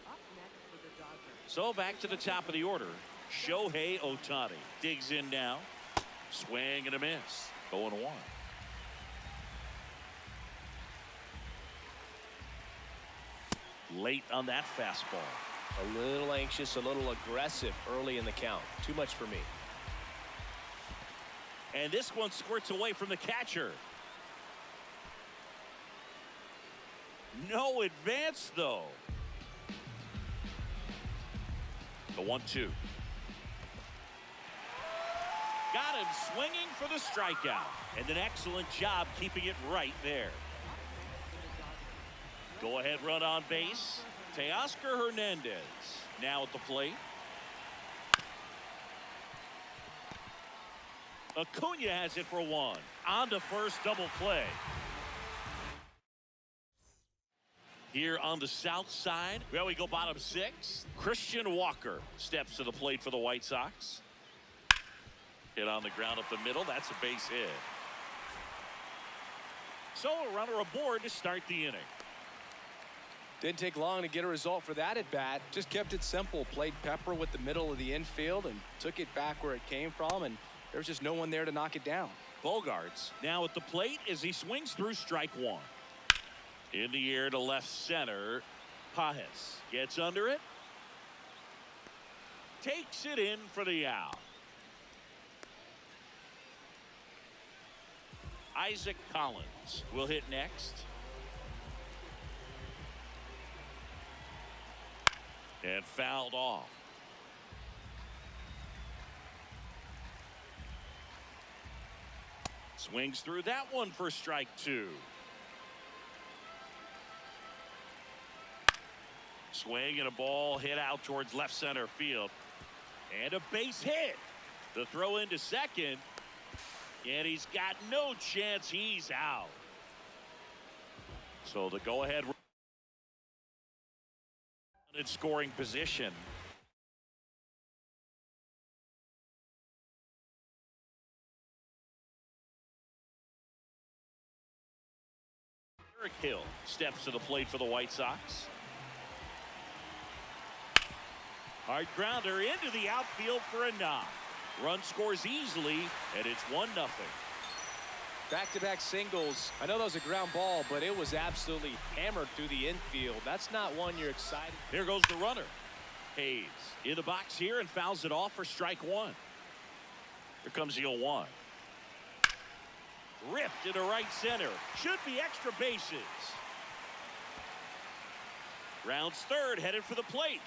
Up next for the Dodgers.
So back to the top of the order. Shohei Ohtani digs in now. Swing and a miss. 0-1. Late on that fastball.
A little anxious, a little aggressive early in the count. Too much for me.
And this one squirts away from the catcher. No advance, though. The 1-2. Got him swinging for the strikeout. And an excellent job keeping it right there. Go-ahead run on base. Teoscar Hernandez now at the plate. Acuna has it for 1. On to first, double play. Here on the south side, well, we go bottom 6. Christian Walker steps to the plate for the White Sox. Hit on the ground up the middle. That's a base hit. So a runner aboard to start the inning.
Didn't take long to get a result for that at bat. Just kept it simple. Played pepper with the middle of the infield and took it back where it came from. And there's just no one there to knock it down.
Bogarts now at the plate as he swings through strike 1. In the air to left center. Pajes gets under it. Takes it in for the out. Isaac Collins will hit next. And fouled off. Swings through that one for strike 2. Swing and a ball hit out towards left center field. And a base hit. The throw into second. And he's got no chance. He's out. So the go-ahead in scoring position. Eric Hill steps to the plate for the White Sox. Hard grounder into the outfield for a knock. Run scores easily, and it's 1-0.
Back-to-back singles. I know that was a ground ball, but it was absolutely hammered through the infield. That's not one you're excited.
Here goes the runner. Hayes in the box here and fouls it off for strike one. Here comes the 0-1. Ripped into right center. Should be extra bases. Rounds third, headed for the plate.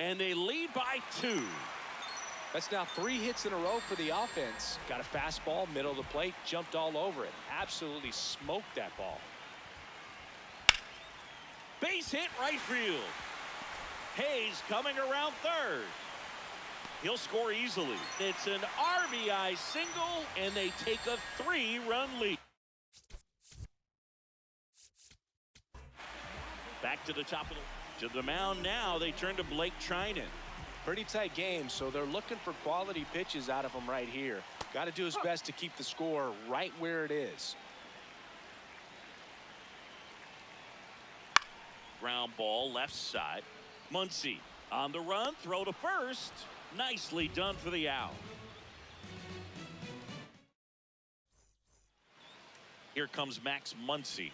And they lead by 2.
That's now 3 hits in a row for the offense. Got a fastball, middle of the plate, jumped all over it. Absolutely smoked that ball.
Base hit right field. Hayes coming around third. He'll score easily. It's an RBI single, and they take a 3-run lead. Back to the top of the mound now. They turn to Blake Trinan.
Pretty tight game, so they're looking for quality pitches out of him right here. Got to do his best to keep the score right where it is.
Ground ball left side. Muncy on the run, throw to first. Nicely done for the out. Here comes Max Muncy.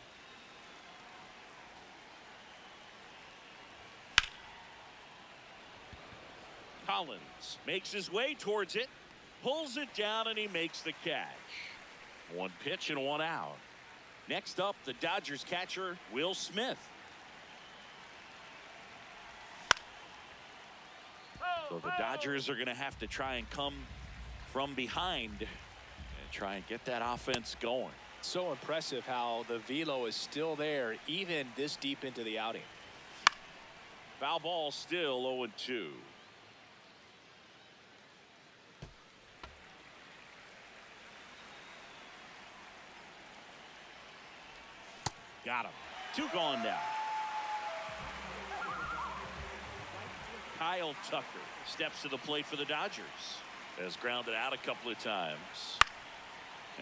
Collins makes his way towards it, pulls it down, and he makes the catch. 1 pitch and 1 out. Next up, the Dodgers catcher, Will Smith. So the Dodgers are going to have to try and come from behind and try and get that offense going.
So impressive how the velo is still there even this deep into the outing.
Foul ball still 0-2. Got him. 2 gone now. Kyle Tucker steps to the plate for the Dodgers. Has grounded out a couple of times.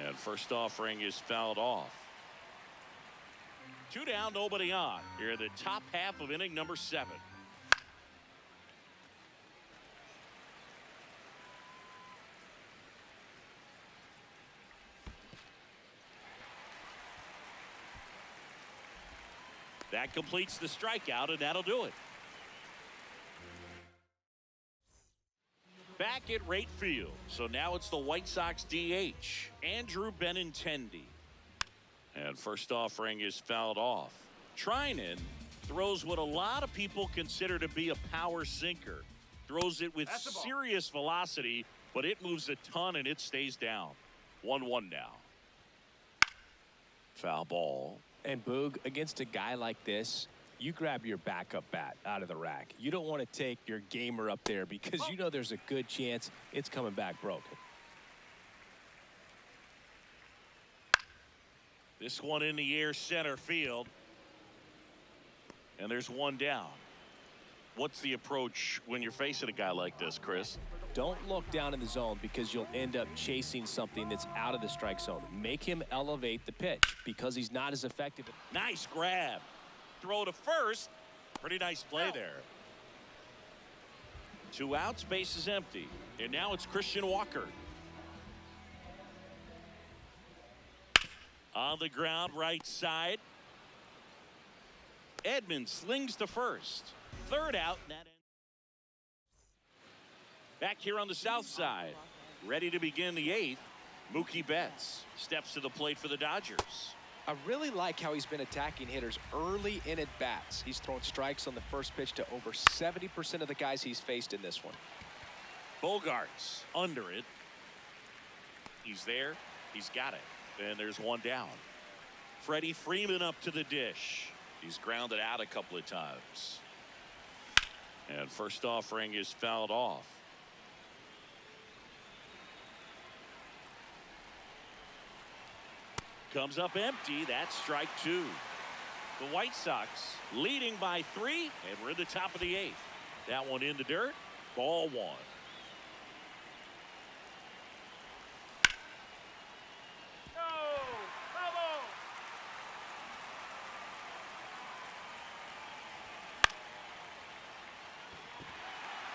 And first offering is fouled off. 2 down, nobody on. Here in the top half of inning number 7. That completes the strikeout, and that'll do it. Back at right field. So now it's the White Sox DH, Andrew Benintendi. And first offering is fouled off. Trinan throws what a lot of people consider to be a power sinker. Throws it with serious velocity, but it moves a ton and it stays down. 1-1 now. Foul ball.
And Boog, against a guy like this, you grab your backup bat out of the rack. You don't want to take your gamer up there because you know there's a good chance it's coming back broken.
This one in the air center field. And there's 1 down. What's the approach when you're facing a guy like this, Chris?
Don't look down in the zone because you'll end up chasing something that's out of the strike zone. Make him elevate the pitch because he's not as effective.
Nice grab. Throw to first. Pretty nice play there. 2 outs, base is empty. And now it's Christian Walker. On the ground, right side. Edmonds slings to first. 3rd out. And that ends. Back here on the south side. Ready to begin the 8th. Mookie Betts steps to the plate for the Dodgers.
I really like how he's been attacking hitters early in at bats. He's thrown strikes on the first pitch to over 70% of the guys he's faced in this one.
Bogarts under it. He's there. He's got it. And there's 1 down. Freddie Freeman up to the dish. He's grounded out a couple of times. And first offering is fouled off. Comes up empty. That's strike 2. The White Sox leading by 3, and we're in the top of the 8th. That one in the dirt. Ball 1.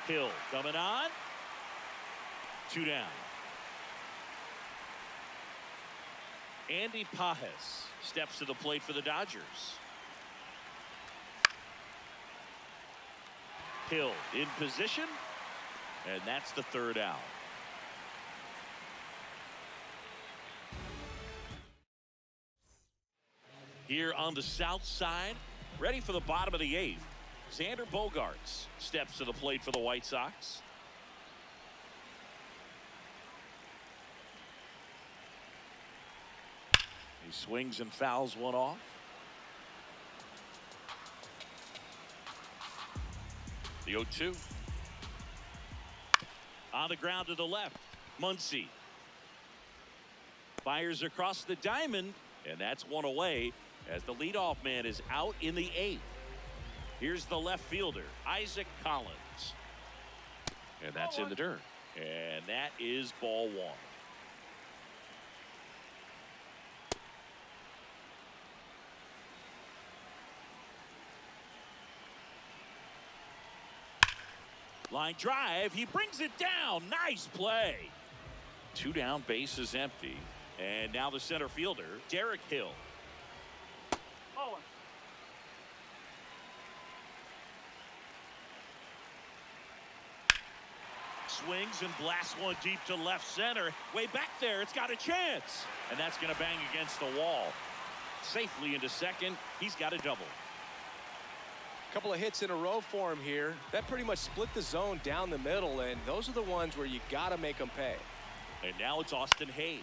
Hill coming on. 2 down. Andy Pajes steps to the plate for the Dodgers. Hill in position, and that's the third out. Here on the south side, ready for the bottom of the eighth, Xander Bogaerts steps to the plate for the White Sox. He swings and fouls one off. The 0-2. On the ground to the left, Muncy fires across the diamond, and that's one away as the leadoff man is out in the eighth. Here's the left fielder, Isaac Collins. And that's in the dirt. And that is ball one. Line drive, he brings it down. Nice play. 2 down, base is empty. And now the center fielder, Derek Hill. Swings and blasts one deep to left center. Way back there, it's got a chance. And that's going to bang against the wall. Safely into second, he's got a double.
Couple of hits in a row for him here. That pretty much split the zone down the middle, and those are the ones where you got to make them pay.
And now it's Austin Hayes.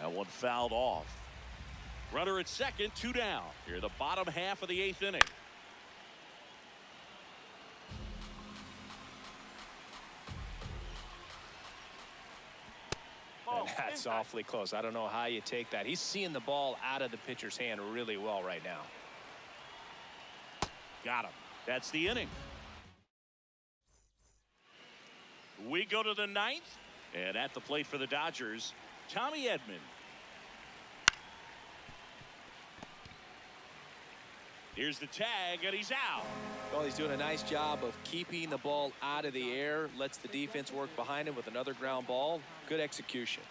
That one fouled off. Runner at second, 2 down. Here the bottom half of the eighth inning.
And that's awfully close. I don't know how you take that. He's seeing the ball out of the pitcher's hand really well right now.
Got him. That's the inning. We go to the ninth, and at the plate for the Dodgers, Tommy Edman. Here's the tag, and he's out.
Well, he's doing a nice job of keeping the ball out of the air, lets the defense work behind him with another ground ball. Good execution.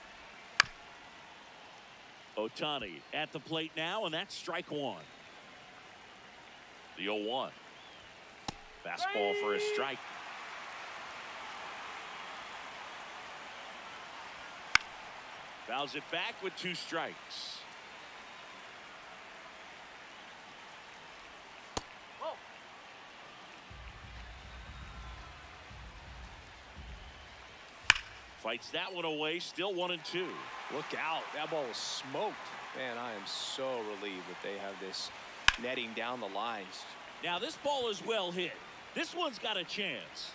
Ohtani at the plate now, and that's strike one. The 0-1. Fastball for a strike. Fouls it back with 2 strikes. Fights that one away, still 1-2.
Look out. That ball was smoked. Man, I am so relieved that they have this netting down the lines.
Now this ball is well hit. This one's got a chance.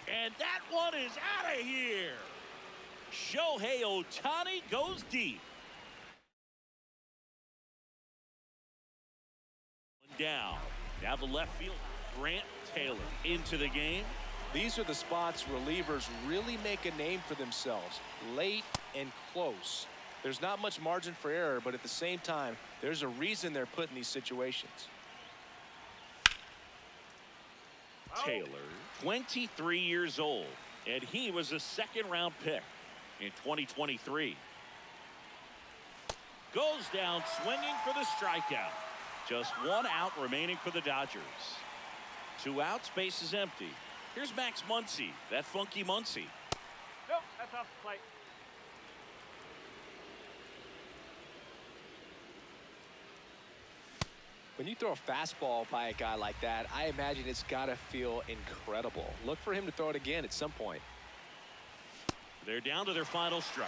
And that one is out of here. Shohei Ohtani goes deep. Down. Now the left field, Grant Taylor into the game.
These are the spots relievers really make a name for themselves. Late and close. There's not much margin for error, but at the same time, there's a reason they're put in these situations.
Taylor, 23 years old, and he was a 2nd-round pick in 2023. Goes down swinging for the strikeout. Just 1 out remaining for the Dodgers. 2 outs, base is empty. Here's Max Muncy, that funky Muncy.
Nope, that's off the plate.
When you throw a fastball by a guy like that, I imagine it's got to feel incredible. Look for him to throw it again at some point.
They're down to their final strike.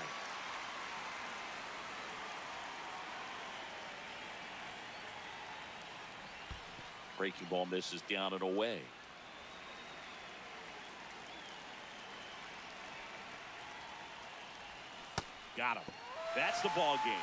Breaking ball misses down and away. Got him. That's the ball game.